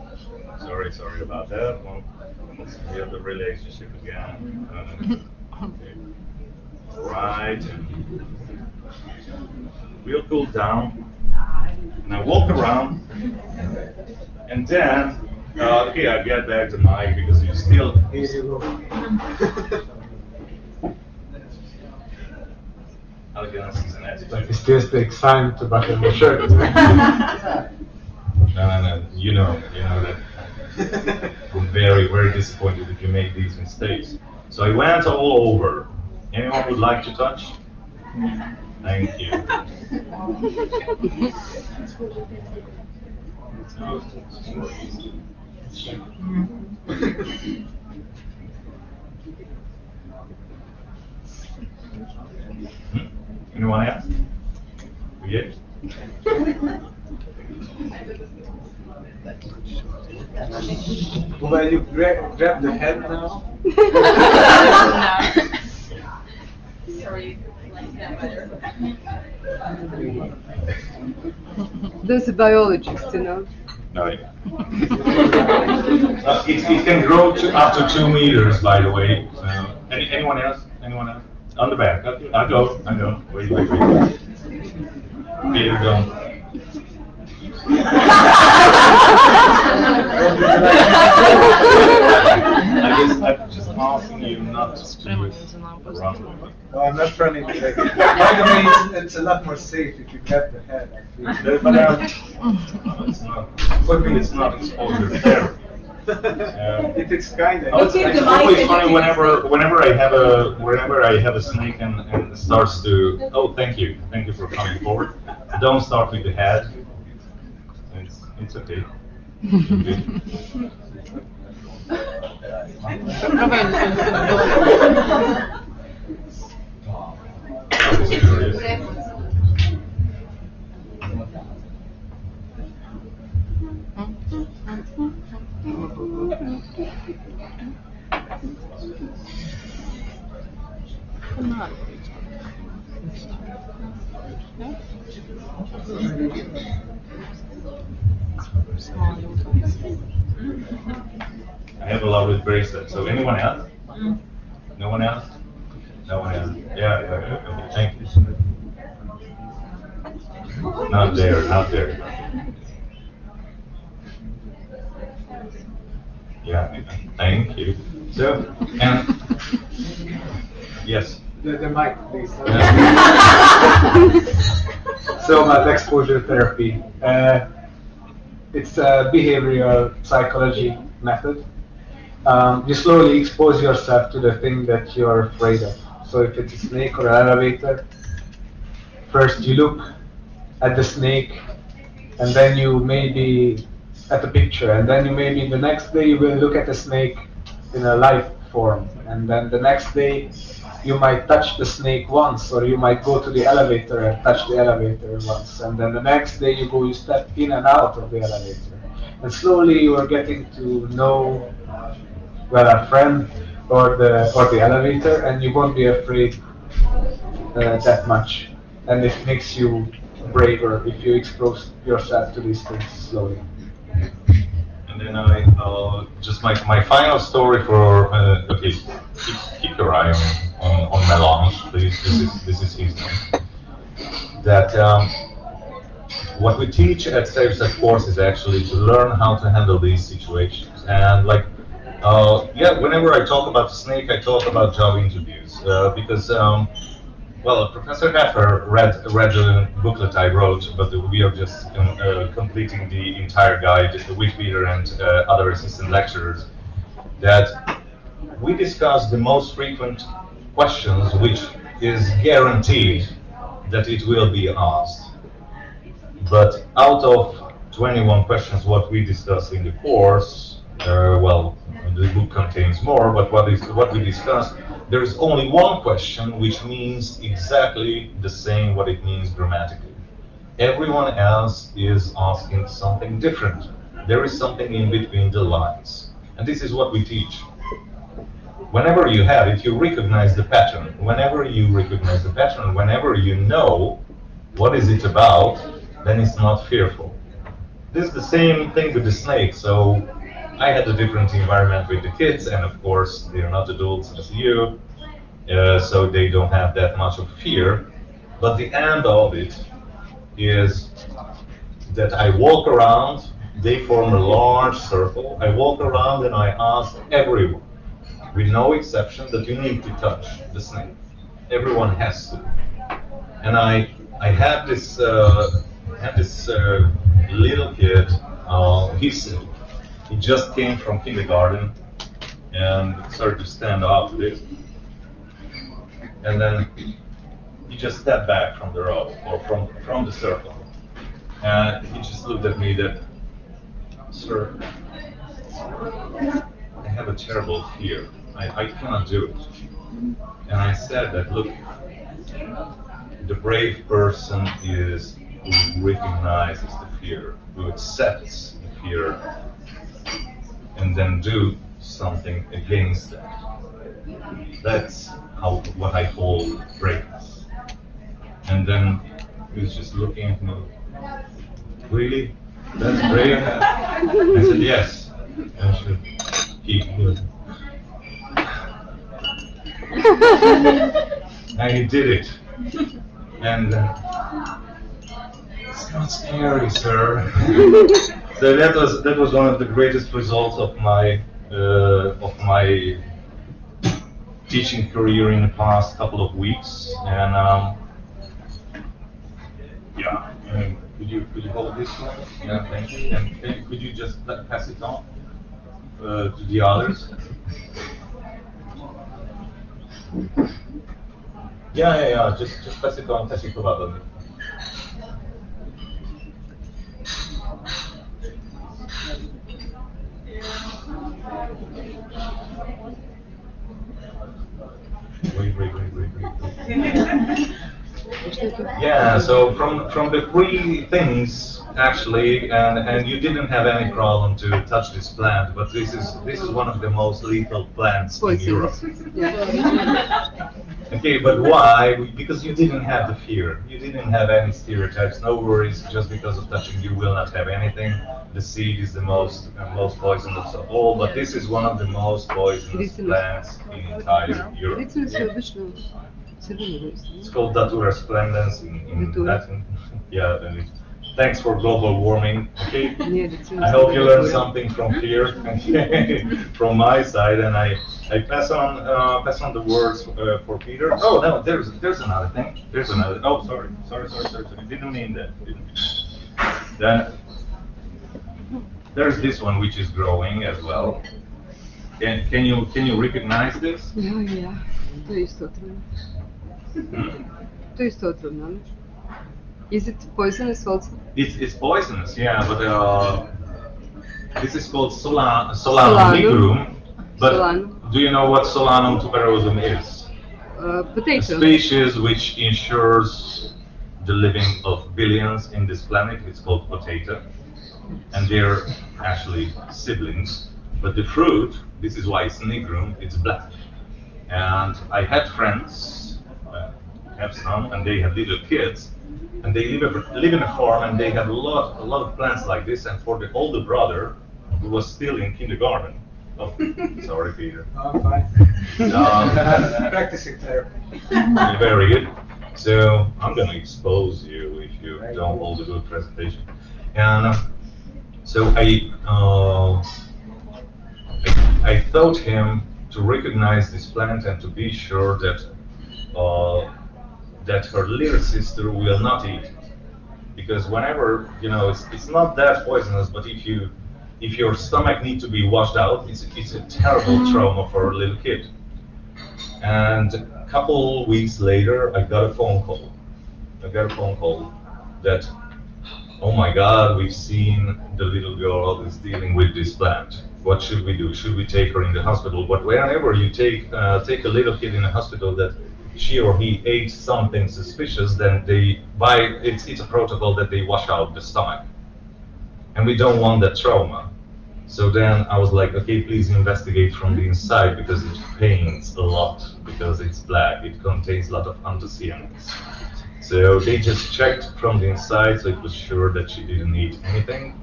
sorry about that. Let's build the relationship again. Okay. Right. We'll cool down. And I walk around, and then, okay, I get back to Mike because you still. Here you go. Elegance is an attitude. But it still takes time to button the shirt. No. You know that. I'm very, very disappointed that you made these mistakes. So I went all over. Anyone would like to touch? Thank you. Anyone else? We good? Well, you grab the head now. Those are biologists, you know. No. It can grow up to 2 meters, by the way. Anyone else? Anyone else? On the back. I go. Wait. Here we go. I guess I'm just asking you not to run. Oh, I'm not running away. By the way, it's a lot more safe if you grab the head. But it's not exposure therapy. It's kind of. It's always funny whenever I have a snake and it starts to. Oh, thank you for coming forward. Don't start with the head. It's okay. I have a lovely bracelet. So anyone else? No one else? No one else. Yeah. Okay, thank you. Not there. Yeah, thank you. So, and yes. The mic, please. So about exposure therapy. It's a behavioral psychology method. You slowly expose yourself to the thing that you're afraid of. So if it's a snake or an elevator, first you look at the snake, and then you maybe at the picture, and then you maybe the next day you will look at the snake in a live form, and then the next day you might touch the snake once, or you might go to the elevator and touch the elevator once, and then the next day you step in and out of the elevator, and slowly you are getting to know, well, a friend or the elevator, and you won't be afraid that much, and it makes you braver if you expose yourself to these things slowly. And then just my final story for okay, keep your eye on Melange, please. This is his name. That what we teach at SafeSet course is actually to learn how to handle these situations. And whenever I talk about the snake, I talk about job interviews because Well, Professor Heffer read the booklet I wrote, but we are just completing the entire guide with Peter and other assistant lecturers. That we discussed the most frequent questions, which is guaranteed that it will be asked. But out of 21 questions, what we discussed in the course, well, the book contains more, but what we discussed, there is only one question which means exactly the same what it means grammatically. Everyone else is asking something different. There is something in between the lines. And this is what we teach. Whenever you have it, you recognize the pattern. Whenever you recognize the pattern, whenever you know what is it about, then it's not fearful. This is the same thing with the snake. So I had a different environment with the kids, and of course they're not adults as you, so they don't have that much of fear. But the end of it is that I walk around, they form a large circle, I walk around and I ask everyone, with no exception, that you need to touch the snake. Everyone has to. And I had this little kid. He just came from kindergarten and started to stand up a bit. And then he just stepped back from the row or from the circle. And he just looked at me that, sir, I have a terrible fear. I cannot do it. And I said that, look, the brave person is who recognizes the fear, who accepts the fear, and then do something against that. That's what I call braveness. And then he was just looking at me. Really? That's brave? I said yes. And she said, keep good. And he did it. And it's not scary, sir. So that was one of the greatest results of my teaching career in the past couple of weeks. And yeah, could you hold this one? Yeah, thank you. And could you just pass it on to the others? Yeah. Just pass it on. Pass it to others. Wait. Yeah, so from the three things actually, and you didn't have any problem to touch this plant, but this is one of the most lethal plants in Europe. Yeah. Okay, but why? Because you didn't have the fear. You didn't have any stereotypes, no worries. Just because of touching, you will not have anything. The seed is the most poisonous of all, but this is one of the most poisonous plants in entire Europe. It's called Datura splendens in Latin. Yeah, and thanks for global warming. Okay, I hope you learned something from here, from my side, and I pass on the words for Peter. Oh no, there's another thing. There's another. Oh, sorry. Didn't mean that. Then there's this one which is growing as well. Can you recognize this? Yeah. To je isto otrovno. To je isto otrovno. Is it poisonous also? It's poisonous, yeah, but this is called Solanum nigrum. But Solanum. Do you know what Solanum tuberosum is? Potato. A species which ensures the living of billions in this planet. It's called potato, and they're actually siblings. But the fruit, this is why it's nigrum, it's black. And I had friends, have some, and they have little kids, and they live in a farm, and they have a lot of plants like this. And for the older brother, who was still in kindergarten, oh, sorry, Peter. No, I'm fine. Practicing therapy. Very good. So I'm going to expose you if you don't hold a good presentation. And so I taught him to recognize this plant and to be sure that that her little sister will not eat it. Because whenever, it's not that poisonous, but if your stomach needs to be washed out, it's a terrible trauma for a little kid. And a couple weeks later, I got a phone call. That, oh my God, we've seen the little girl is dealing with this plant. What should we do? Should we take her in the hospital? But whenever you take a little kid in a hospital that she or he ate something suspicious, then it's a protocol that they wash out the stomach. And we don't want that trauma. So then I was like, okay, please investigate from the inside, because it pains a lot, because it's black. It contains a lot of anthocyanins. So they just checked from the inside, so it was sure that she didn't eat anything,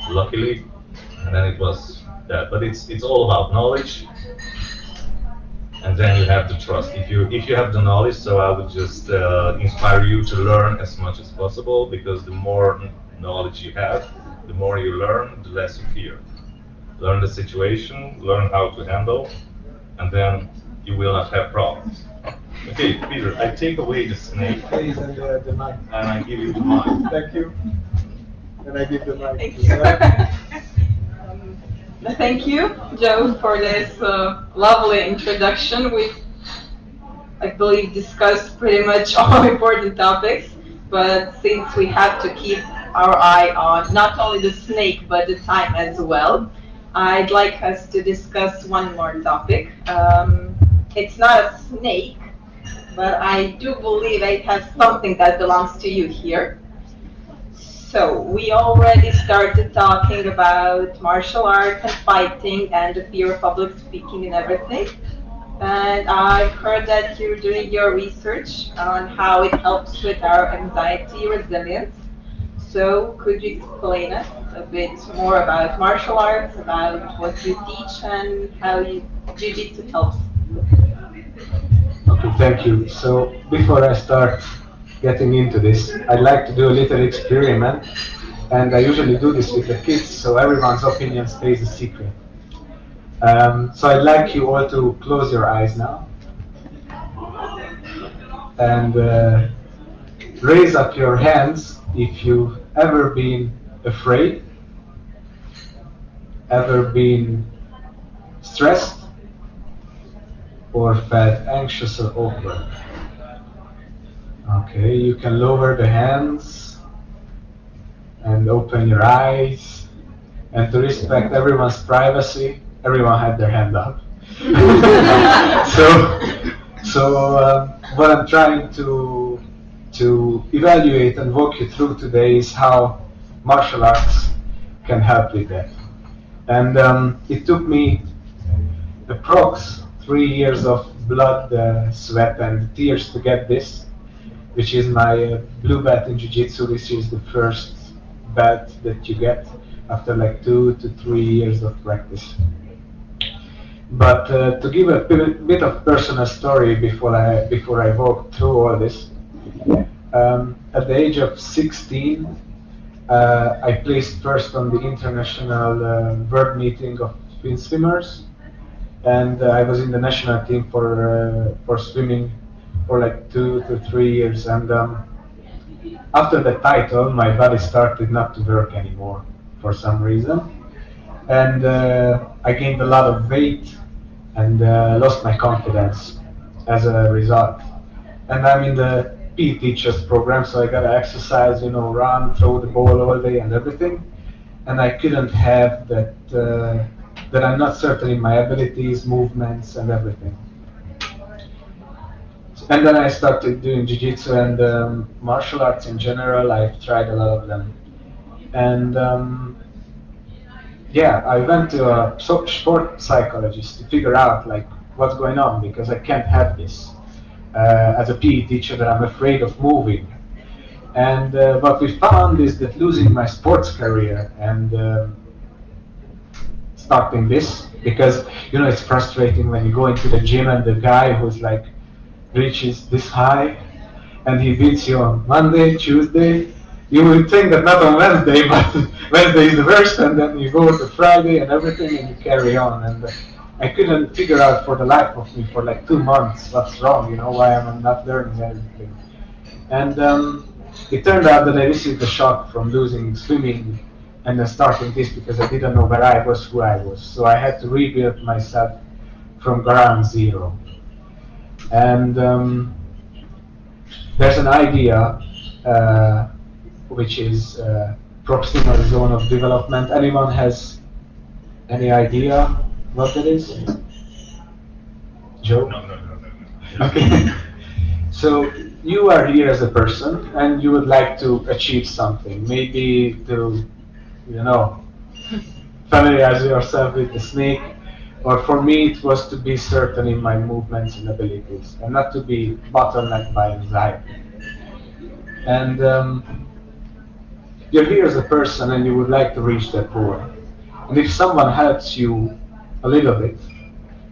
luckily. And then it was that. But it's all about knowledge. And then you have the trust. If you have the knowledge, so I would just inspire you to learn as much as possible, because the more knowledge you have, the more you learn, the less you fear. Learn the situation, learn how to handle, and then you will not have problems. Okay, Peter, I take away the snake. Please, and the mic. And I give you the mic. Thank you. And I give the mic. Thank you. Thank you, Joe, for this lovely introduction. We, I believe, discussed pretty much all important topics, but since we have to keep our eye on not only the snake, but the time as well, I'd like us to discuss one more topic. It's not a snake, but I do believe it has something that belongs to you here. So we already started talking about martial arts and fighting and the fear of public speaking and everything. And I heard that you're doing your research on how it helps with our anxiety resilience. So could you explain us a bit more about martial arts, about what you teach, and how jiu-jitsu helps? Okay, thank you. So before I start getting into this, I'd like to do a little experiment, and I usually do this with the kids, so everyone's opinion stays a secret. So I'd like you all to close your eyes now, and raise up your hands if you've ever been afraid, ever been stressed, or felt anxious or awkward. Okay, you can lower the hands and open your eyes, and to respect everyone's privacy, everyone had their hand up. So what I'm trying to evaluate and walk you through today is how martial arts can help with that. And it took me approx 3 years of blood, sweat, and tears to get this, which is my blue belt in Jiu-Jitsu, which is the first belt that you get after like 2 to 3 years of practice. But to give a bit of personal story before I walk through all this, at the age of 16, I placed first on the international world meeting of twin swimmers, and I was in the national team for swimming for like 2 to 3 years. And after the title, my body started not to work anymore for some reason, and I gained a lot of weight and lost my confidence as a result. And I'm in the PE teachers program, so I gotta exercise, run, throw the ball all day and everything. And I couldn't have that, that I'm not certain in my abilities, movements, and everything. And then I started doing jiu-jitsu and martial arts in general. I've tried a lot of them. And yeah, I went to a sport psychologist to figure out like what's going on, because I can't have this. As a PE teacher, that I'm afraid of moving. And what we found is that losing my sports career and starting this, because it's frustrating when you go into the gym and the guy who's like reaches this high and he beats you on Monday, Tuesday. You would think that not on Wednesday, but Wednesday is the worst, and then you go to Friday and everything and you carry on. And I couldn't figure out for the life of me for like 2 months what's wrong, why I'm not learning anything. And it turned out that I received a shock from losing swimming and then starting this because I didn't know where I was, who I was. So I had to rebuild myself from ground zero. And there's an idea which is proximal zone of development. Anyone has any idea what that is? Joe? No. Okay. So you are here as a person and you would like to achieve something. Maybe to, familiarize yourself with the snake. Or for me, it was to be certain in my movements and abilities and not to be bottlenecked by anxiety. And you're here as a person and you would like to reach that goal. And if someone helps you a little bit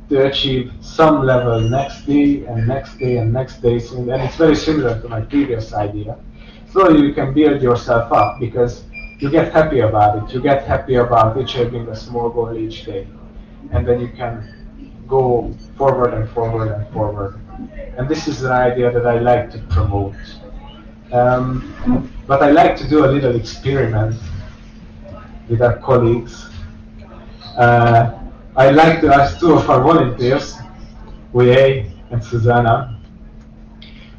to achieve some level next day and next day and next day, and it's very similar to my previous idea, slowly you can build yourself up because you get happy about it. You get happy about achieving a small goal each day. And then you can go forward and forward and forward. And this is an idea that I like to promote. But I like to do a little experiment with our colleagues. I'd like to ask two of our volunteers, Wei and Susanna,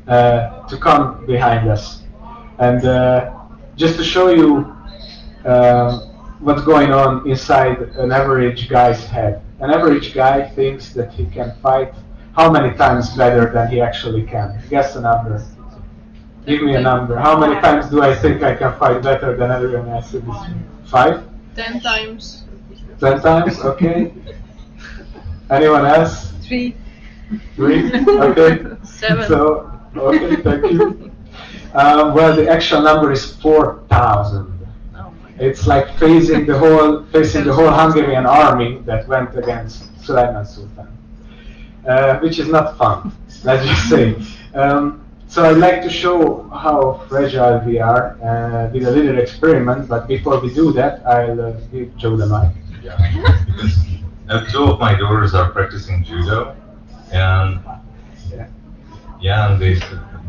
to come behind us. And just to show you what's going on inside an average guy's head. An average guy thinks that he can fight how many times better than he actually can? Guess a number. Give me a number. How many times do I think I can fight better than everyone else? 5? 10 times. 10 times? Okay. Anyone else? 3. 3? Okay. 7. So, okay, thank you. Well, the actual number is 4,000. It's like facing the whole Hungarian army that went against Sulaiman Sultan, which is not fun, let's just say. So I'd like to show how fragile we are with a little experiment, but before we do that, I'll give Joe the mic. Yeah, because 2 of my daughters are practicing judo, and and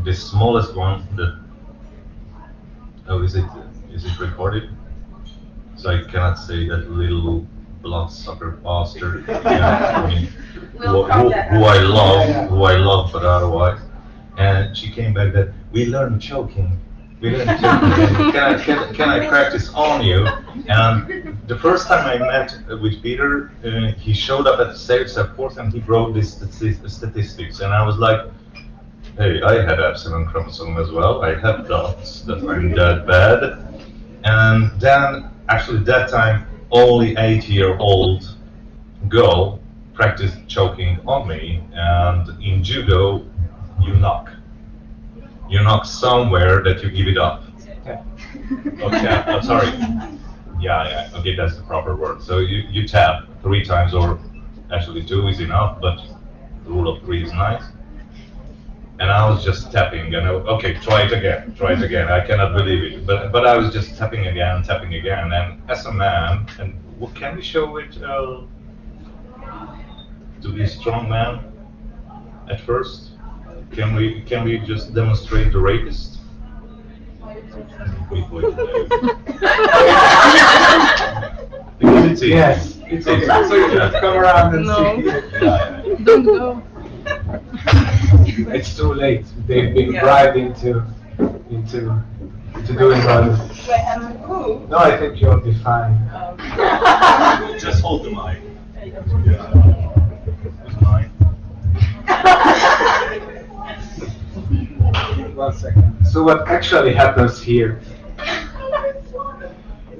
the smallest one that is it recorded? So I cannot say that little bloodsucker bastard, who I love, but otherwise. And she came back that we learned choking. Can I practice on you? And the first time I met with Peter, he showed up at the sales support and he wrote these statistics, and I was like, hey, I had epsilon chromosome as well. I have doubts that I'm that bad. And then, actually, that time, only 8-year-old girl practiced choking on me. And in judo, you knock. You knock somewhere that you give it up. Okay, I'm sorry. Yeah, okay, that's the proper word. So you tap 3 times, or actually 2 is enough, but the rule of 3 is nice. And I was just tapping, and okay, try it again. I cannot believe it, but I was just tapping again, and as a man, and what can we show it to be a strong man at first? Can we just demonstrate the rapist? Yes, it's okay. So you can come around and see. Don't go. It's too late. They've been bribed into doing all this. Wait, and who? No, I think you'll be fine. Just hold the mic. Mine. 1 second. So what actually happens here?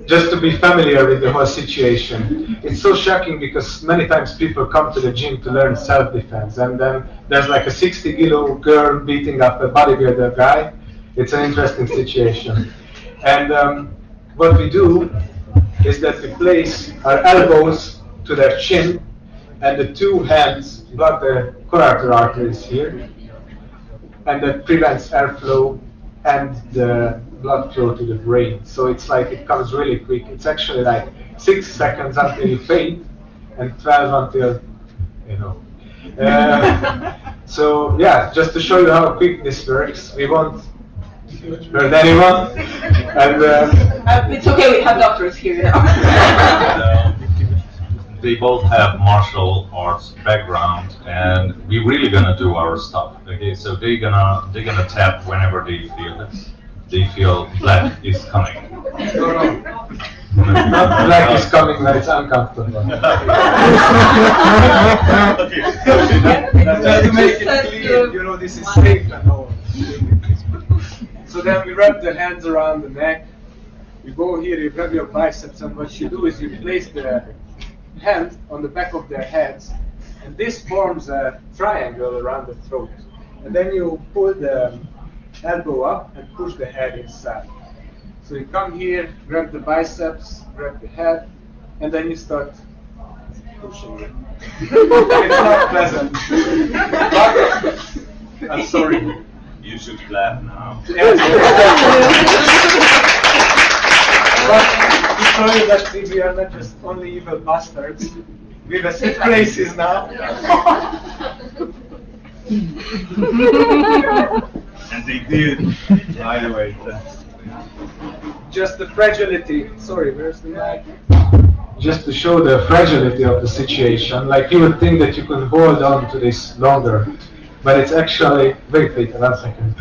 Just to be familiar with the whole situation. It's so shocking because many times people come to the gym to learn self-defense, and then there's like a 60-kilo girl beating up a bodybuilder guy. It's an interesting situation. And what we do is that we place our elbows to their chin, and the 2 hands block the collateral arteries here, and that prevents airflow and the blood flow to the brain. So it's like it comes really quick. It's actually like 6 seconds until you faint and 12 until, so yeah, just to show you how quick this works, we won't Heard anyone? And It's okay, we have doctors here, you know. They both have martial arts background, and we're really gonna do our stuff. Okay, so they're gonna tap whenever they feel it. They feel black is coming. not black is coming when it's uncomfortable. Just to make it clear, you know, this is safe and all. So then we wrap the hands around the neck. You go here, you grab your biceps, and what you do is you place the hand on the back of their heads, and this forms a triangle around the throat. And then you pull the elbow up and push the head inside. So you come here, grab the biceps, grab the head, and then you start pushing it. It's not pleasant. But, I'm sorry. You should clap now. Yes. But to show you that we are not just only evil bastards, we have set places now. And they did. By the way, Just the fragility. Sorry, where's the mic? just to show the fragility of the situation, like you would think that you could hold on to this longer, but it's actually, wait, 1 second.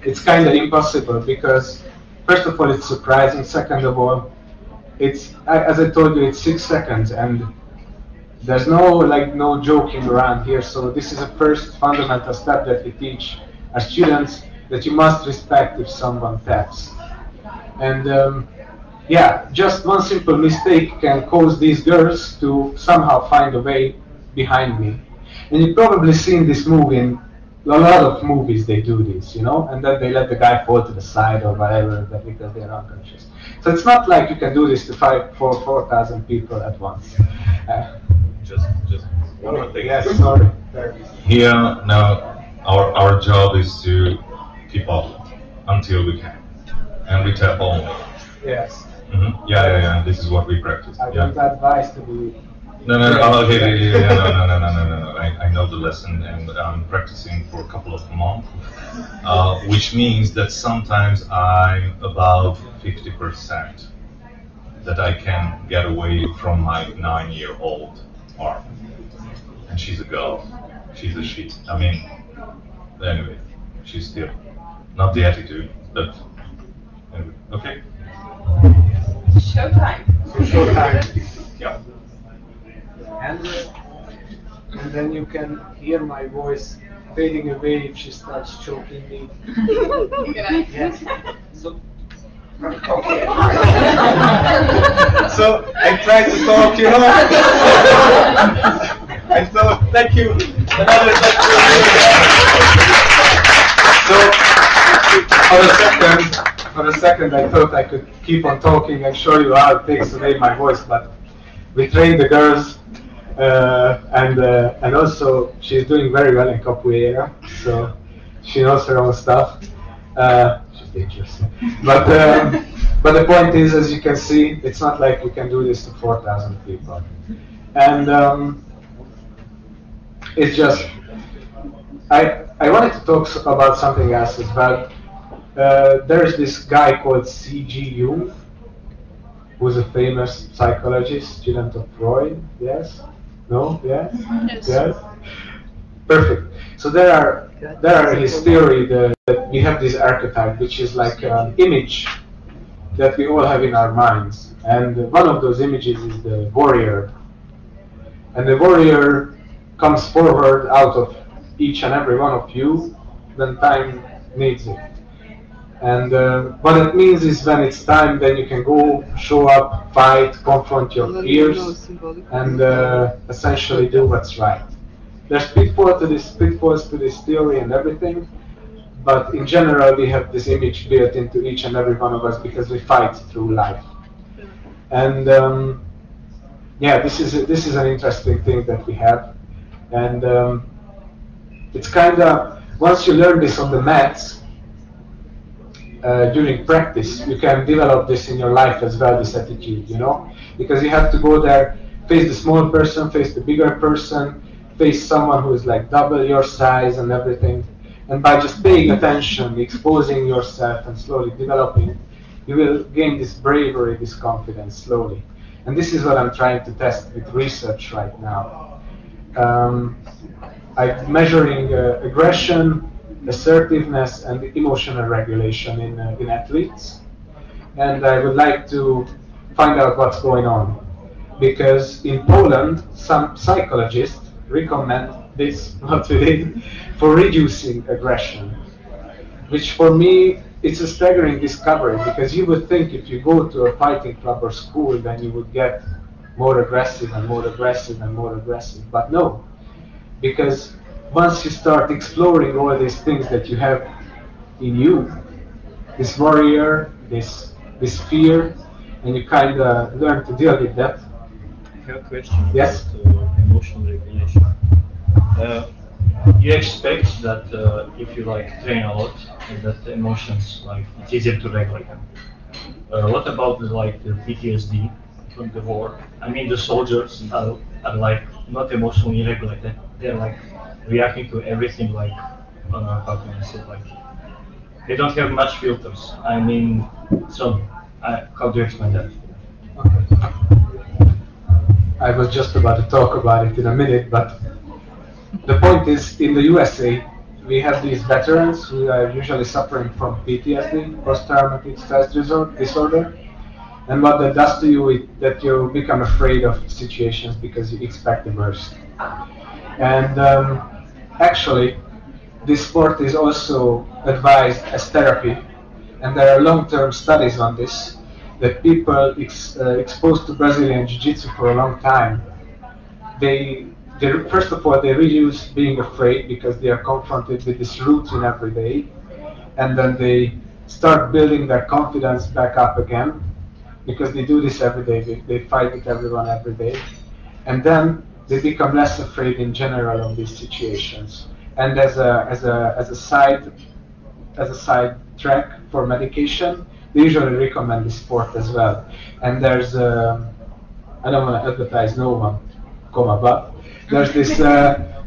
it's kinda impossible, because first of all it's surprising, second of all, it's, as I told you, it's 6 seconds, and there's no joking around here. So this is a first fundamental step that we teach our students, that you must respect if someone taps. And yeah, just one simple mistake can cause these girls to somehow find a way behind me. And you've probably seen this movie in a lot of movies. They do this, you know, and then they let the guy fall to the side or whatever because they're unconscious. So it's not like you can do this to 4,000 people at once. just one more thing. Yes, sorry. Here now, our job is to keep up until we can, and we tap only. Yes. Mm-hmm. Yeah. This is what we practice. I Yeah. don't advise to be. No. Okay. No. I know the lesson, and I'm practicing for a couple of months, which means that sometimes I'm about 50% that I can get away from my 9-year-old arm, and she's a girl. She's a she. I mean, anyway, she's still not the attitude, but anyway. Okay. Showtime. Yeah. And then you can hear my voice fading away if she starts choking me. Yes. So, okay. So I tried to talk, you know. I thought, thank you. So for a second, I thought I could keep on talking and show you how it takes away my voice, but we train the girls, and also she's doing very well in capoeira, so she knows her own stuff. She's dangerous, but the point is, as you can see, it's not like we can do this to 4,000 people, and it's just I wanted to talk about something else as well. There's this guy called C.G. Jung, who's a famous psychologist, student of Freud. Yes? No? Yes? Yes? Perfect. So there are his theory that we have this archetype, which is like an image that we all have in our minds. And one of those images is the warrior. And the warrior comes forward out of each and every one of you when time needs it. And what it means is when it's time, then you can go, show up, fight, confront your fears, and essentially do what's right. There's pitfalls to this theory and everything, but in general we have this image built into each and every one of us because we fight through life. And yeah, this is an interesting thing that we have, and it's kind of, once you learn this on the mats, during practice, you can develop this in your life as well, this attitude, you know, because you have to go there, face the small person, face the bigger person, face someone who is like double your size and everything, And by just paying attention, exposing yourself and slowly developing, you will gain this bravery, this confidence slowly. And this is what I'm trying to test with research right now. I'm measuring aggression, assertiveness, and emotional regulation in athletes. And I would like to find out what's going on. Because in Poland, some psychologists recommend this, what we did, for reducing aggression. Which for me, it's a staggering discovery, because you would think if you go to a fighting club or school, then you would get more aggressive and more aggressive and more aggressive. But no, because once you start exploring all these things that you have in you, this warrior, this fear, and you kind of learn to deal with that. I have a question Yes? about emotional regulation. You expect that if you like train a lot, that the emotions like it's easier to regulate them. What about like the PTSD from the war? I mean, the soldiers are like not emotionally regulated. They're like reacting to everything like how can I say, like they don't have much filters. I mean, so how do you explain that? I was just about to talk about it in a minute, but the point is, in the USA, we have these veterans who are usually suffering from PTSD, post-traumatic stress disorder, and what that does to you is that you become afraid of situations because you expect the worst. And actually, this sport is also advised as therapy, and there are long-term studies on this, that people exposed to Brazilian Jiu-Jitsu for a long time, first of all, they reduce being afraid because they are confronted with this routine every day, and then they start building their confidence back up again because they do this every day. They fight with everyone every day, and then they become less afraid in general of these situations. And as a side track for medication, they usually recommend this sport as well. And there's I don't want to advertise no one, but there's this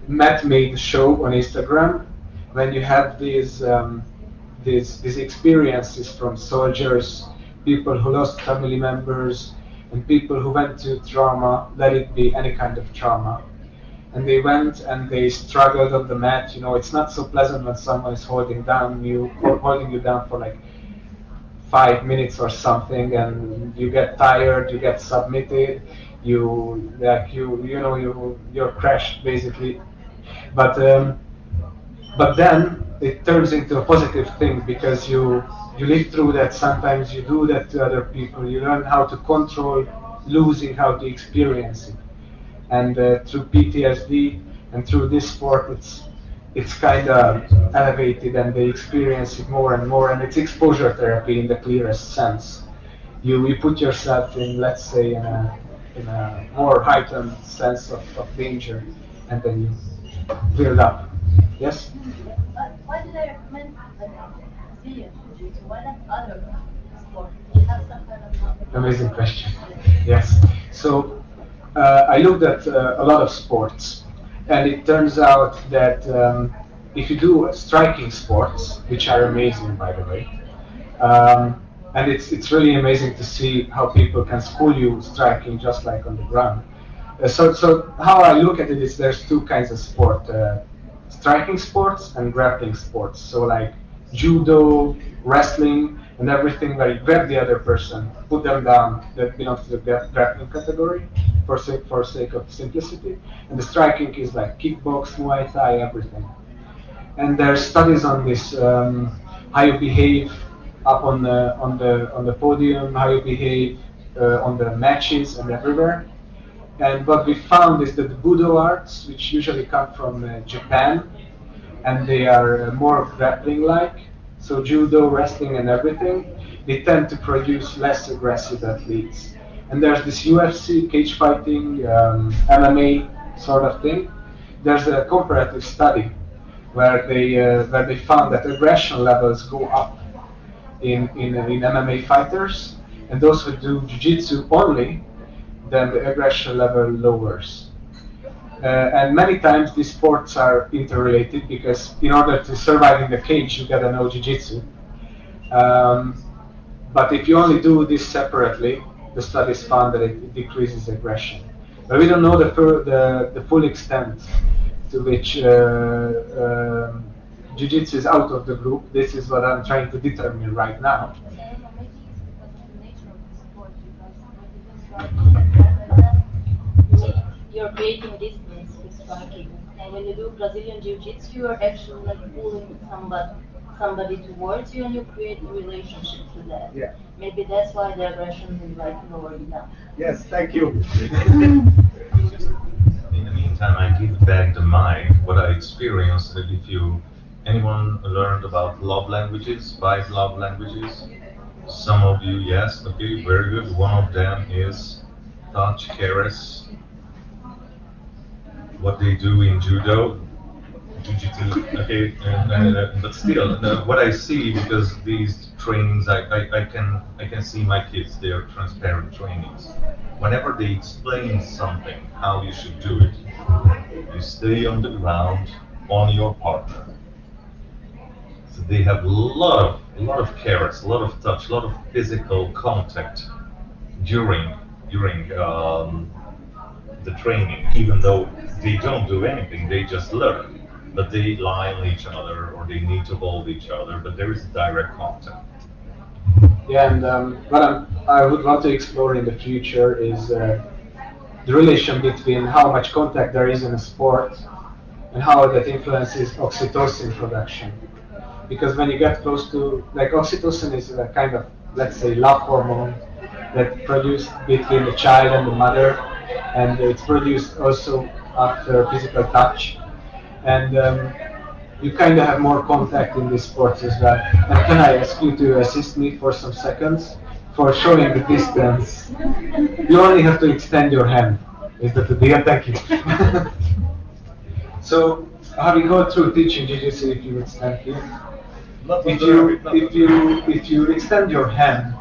Matt Made show on Instagram when you have these experiences from soldiers, people who lost family members, and people who went to trauma, let it be any kind of trauma. And they went and they struggled on the mat. You know, it's not so pleasant when someone is holding you down for like 5 minutes or something, and you get tired, you get submitted, you're crashed basically. But then it turns into a positive thing because you live through that. Sometimes you do that to other people. You learn how to control losing, how to experience it. And through PTSD and through this sport, it's kind of elevated, and they experience it more and more. And it's exposure therapy in the clearest sense. You put yourself in, let's say, in a more heightened sense of danger, and then you build up. Yes? Why did I recommend Brazilian Jiu-Jitsu? Why not other sports? Do you have some kind of Amazing question. Yes. So I looked at a lot of sports, and it turns out that if you do striking sports, which are amazing by the way, and it's really amazing to see how people can school you striking just like on the ground. So how I look at it is there's two kinds of sport, striking sports and grappling sports. So like judo, wrestling, and everything where you grab the other person, put them down, that belongs to the grappling category for sake of simplicity. And the striking is like kickbox, Muay Thai, everything. And there's studies on this, how you behave up on the podium, how you behave on the matches and everywhere. And what we found is that the Budo arts, which usually come from Japan, and they are more grappling-like, so judo, wrestling, and everything, they tend to produce less aggressive athletes. And there's this UFC, cage fighting, MMA sort of thing. There's a comparative study where they found that aggression levels go up in MMA fighters, and those who do jiu-jitsu only, then the aggression level lowers. And many times these sports are interrelated because in order to survive in the cage, you gotta know jiu-jitsu. But if you only do this separately, the studies found that it decreases aggression. But we don't know the full extent to which jiu-jitsu is out of the group. This is what I'm trying to determine right now. You're creating distance with striking, and when you do Brazilian Jiu-Jitsu, you're actually like pulling somebody towards you, and you create a relationship to that. Yeah. Maybe that's why the aggression is like lowering down. Yes, thank you. In the meantime, I give back the mic what I experienced. That if anyone learned about love languages, 5 love languages, some of you, yes, okay, very good. One of them is touch, caress. What they do in judo, jiu-jitsu, okay, but still, what I see, because these trainings, I can see my kids, they are transparent trainings. Whenever they explain something, how you should do it, you stay on the ground on your partner. So they have a lot of caress, a lot of touch, a lot of physical contact during the training, even though they don't do anything, they just learn. But they lie on each other, or they need to hold each other, but there is direct contact. Yeah, and what I would want to explore in the future is the relation between how much contact there is in a sport and how that influences oxytocin production. Because when you get close to, like, oxytocin is a kind of, let's say, love hormone that's produced between the child and the mother, and it's produced also after physical touch. And you kind of have more contact in these sports as well. And can I ask you to assist me for some seconds for showing the distance? You only have to extend your hand. Is that the deal? Thank you. So, having gone through teaching jiu-jitsu, if you would stand here. If you extend your hand,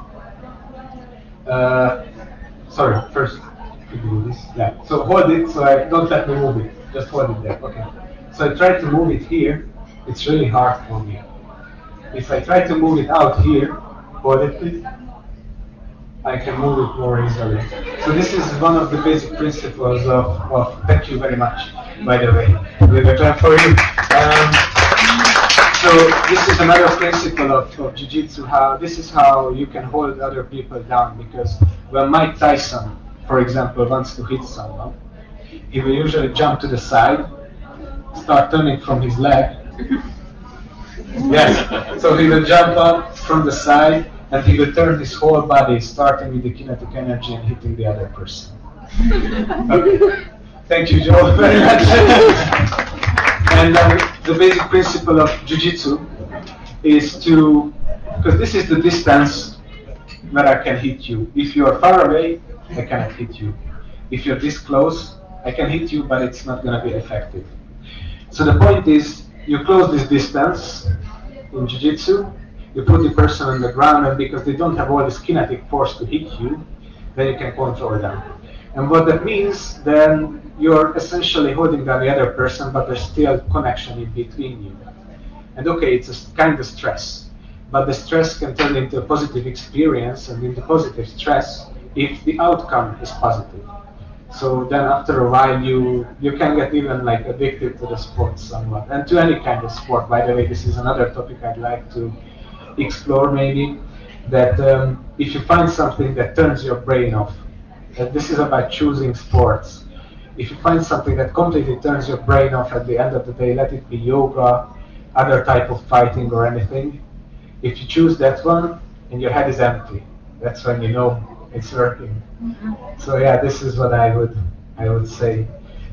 sorry, first you do this. Yeah. So hold it. So don't let me move it. Just hold it there. Okay. So I try to move it here. It's really hard for me. If I try to move it out here, hold it please, I can move it more easily. So this is one of the basic principles of thank you very much, by the way. We have a clap for you. So this is another principle of jiu-jitsu, this is how you can hold other people down, because when Mike Tyson, for example, wants to hit someone, he will usually jump to the side, start turning from his leg. Yes, so he will jump up from the side and he will turn his whole body, starting with the kinetic energy and hitting the other person. Okay. Thank you, Joe, very much. And the basic principle of jiu-jitsu is to, because this is the distance where I can hit you. If you are far away, I cannot hit you. If you're this close, I can hit you, but it's not going to be effective. So the point is, you close this distance in jiu-jitsu, you put the person on the ground, and because they don't have all this kinetic force to hit you, then you can control them. And what that means, then you're essentially holding down the other person, but there's still connection in between you. And okay, it's a kind of stress, but the stress can turn into a positive experience and into positive stress if the outcome is positive. So then after a while you can get even like addicted to the sport somewhat, and to any kind of sport. By the way, this is another topic I'd like to explore maybe, that if you find something that turns your brain off, that this is about choosing sports. If you find something that completely turns your brain off at the end of the day, let it be yoga, other type of fighting or anything. If you choose that one and your head is empty, that's when you know it's working. So yeah, this is what I would say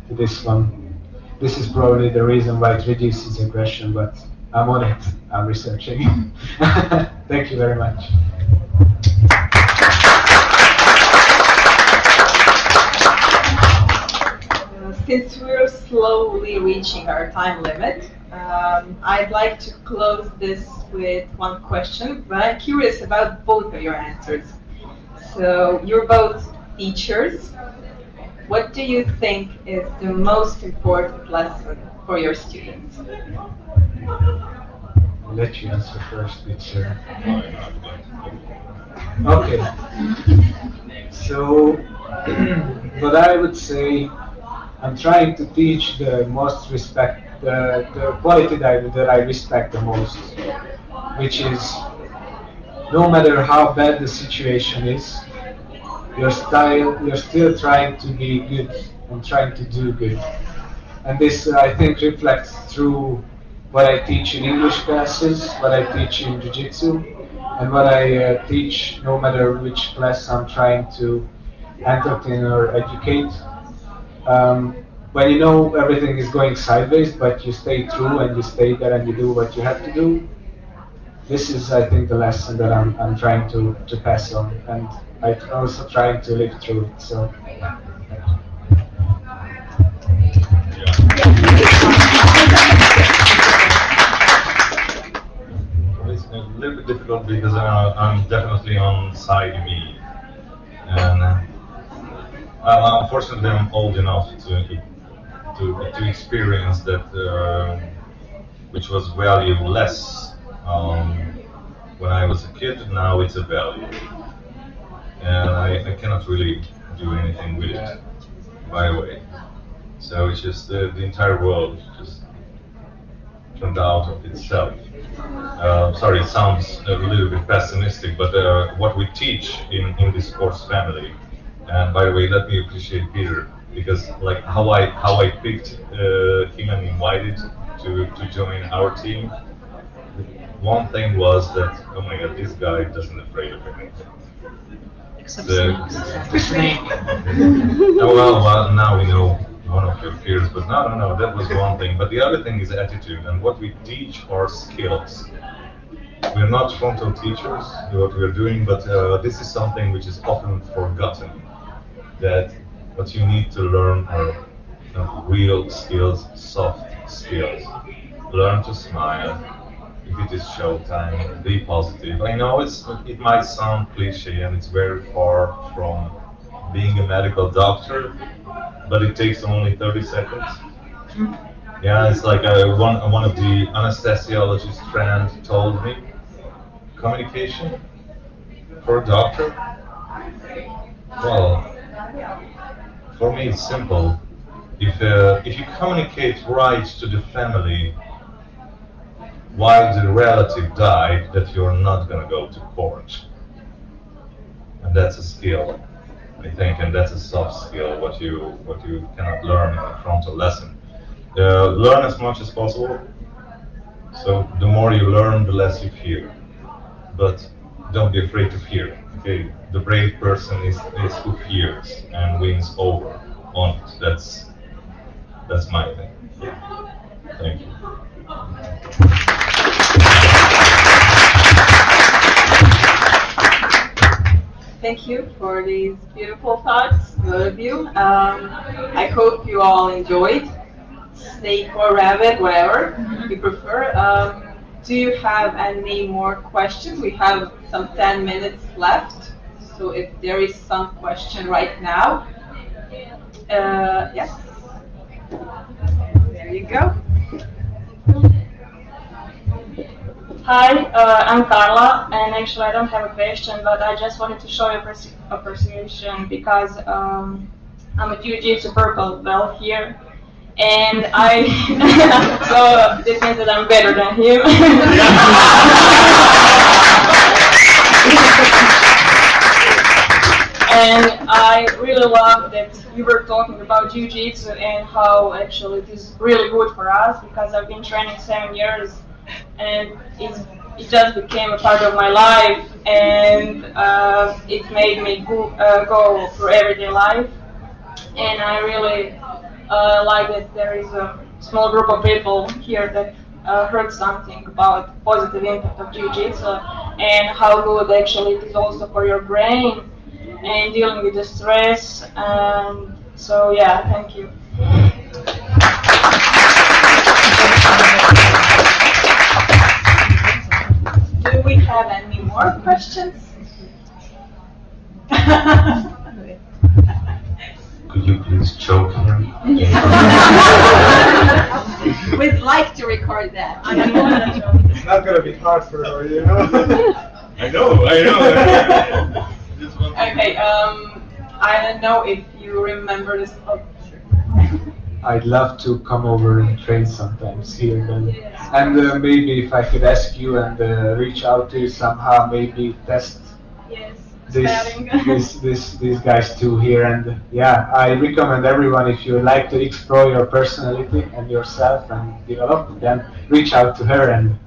to this one. This is probably the reason why it reduces aggression, but I'm on it. I'm researching. Thank you very much. Since we're slowly reaching our time limit, I'd like to close this with one question, but I'm curious about both of your answers. So you're both teachers. what do you think is the most important lesson for your students? I'll let you answer first, teacher. Okay. So, what I would say, I'm trying to teach the quality that I respect the most, which is no matter how bad the situation is, you're still trying to be good and trying to do good. And this, I think, reflects through what I teach in English classes, what I teach in Jiu-Jitsu, and what I teach no matter which class I'm trying to entertain or educate. When you know everything is going sideways, but you stay true and you stay there and you do what you have to do, this is, I think, the lesson that I'm trying to pass on, and I'm also trying to live through it. So. It's a little bit difficult because I'm definitely on side me, and unfortunately I'm old enough to experience that which was valueless when I was a kid. Now it's a value, and I cannot really do anything with it right away. So it's just the entire world just turned out of itself. Sorry, it sounds a little bit pessimistic, but what we teach in this course family, and by the way, let me appreciate Peter, because like how I picked him and invited to join our team. One thing was that, oh my God, this guy doesn't afraid of anything. Except The snake. Oh, well, now we know one of your fears, but no, that was one thing. But the other thing is attitude, and what we teach are skills. We're not frontal teachers, what we're doing, but this is something which is often forgotten, that what you need to learn are real skills, soft skills. Learn to smile. If it is showtime, be positive. I know it might sound cliche and it's very far from being a medical doctor, but it takes only 30 seconds. Yeah, it's like one of the anesthesiologist friends told me, communication for a doctor? Well, for me it's simple. If you communicate right to the family while the relative died, that you're not going to go to court. And that's a skill, I think, and that's a soft skill, what you cannot learn in a frontal lesson. Learn as much as possible. So the more you learn, the less you fear. But don't be afraid to fear. Okay, the brave person is who fears and wins over on it. That's my thing. Thank you. Thank you for these beautiful thoughts, both of you. I hope you all enjoyed. Snake or rabbit, whatever you prefer. Do you have any more questions? We have some 10 minutes left. So if there is some question right now. Yes. There you go. Hi, I'm Carla, and actually I don't have a question, but I just wanted to show you appreciation because I'm a Jiu-Jitsu purple belt here, and so this means that I'm better than him. And I really love that you were talking about Jiu-Jitsu and how actually it is really good for us, because I've been training 7 years. And it just became a part of my life, and it made me go through everyday life. And I really like that there is a small group of people here that heard something about positive impact of Jiu-Jitsu and how good actually it is also for your brain and dealing with the stress. And so yeah, thank you. Do we have any more questions? Could you please enjoyed that. It's not gonna be hard for her, you know. I know. Just one thing. Okay, I don't know if you remember this. Oh, I'd love to come over and train sometimes here then. And maybe if I could ask you and reach out to you somehow, maybe test these guys too here. And yeah, I recommend everyone, if you like to explore your personality and yourself and develop, then reach out to her and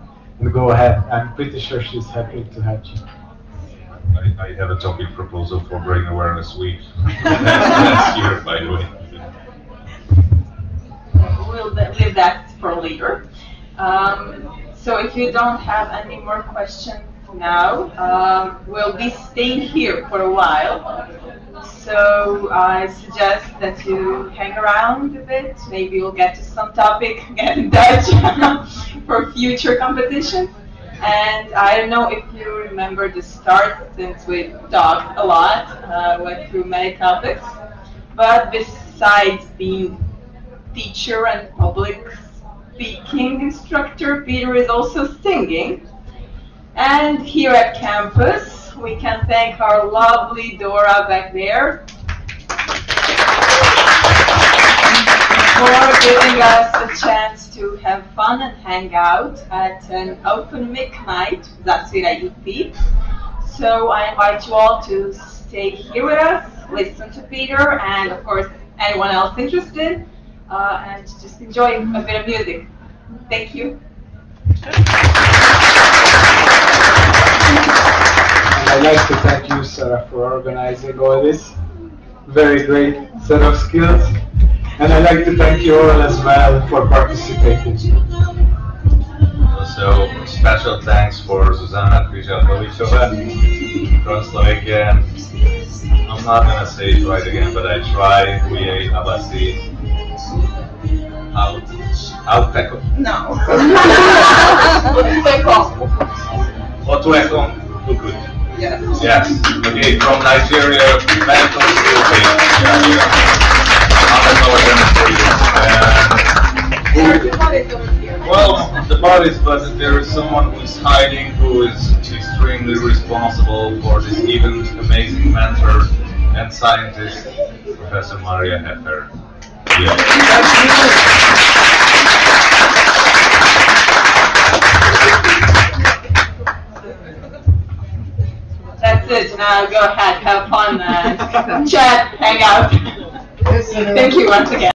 go ahead. I'm pretty sure she's happy to have you. I have a topic proposal for Brain Awareness Week next year, by the way. We'll leave that for later. So if you don't have any more questions now, we'll be staying here for a while. So I suggest that you hang around a bit. Maybe we'll get to some topic, get in touch for future competitions. And I don't know if you remember the start, since we talked a lot, went through many topics. But besides being teacher and public speaking instructor, Peter is also singing. And here at campus, we can thank our lovely Dora back there for giving us a chance to have fun and hang out at an open mic night, Zasvira UP. So I invite you all to stay here with us, listen to Peter, and of course anyone else interested, and just enjoy a bit of music. Thank you. I'd like to thank you, Sarah, for organizing all this. Very great set of skills. And I'd like to thank you all as well for participating. Also, special thanks for Zuzana Križakovičova from Slovakia. I'm not gonna say it right again, but I try. Ujej Abasi. Outpeko. No. Otueko Ukut. Yes. Yes. Okay, from Nigeria, medical school. Well, the bodies, but there is someone who is hiding, who is extremely responsible for this event, amazing mentor and scientist, Professor Maria Heffer. Yeah. That's it. Now go ahead, have fun, chat, hang out. Thank you once again.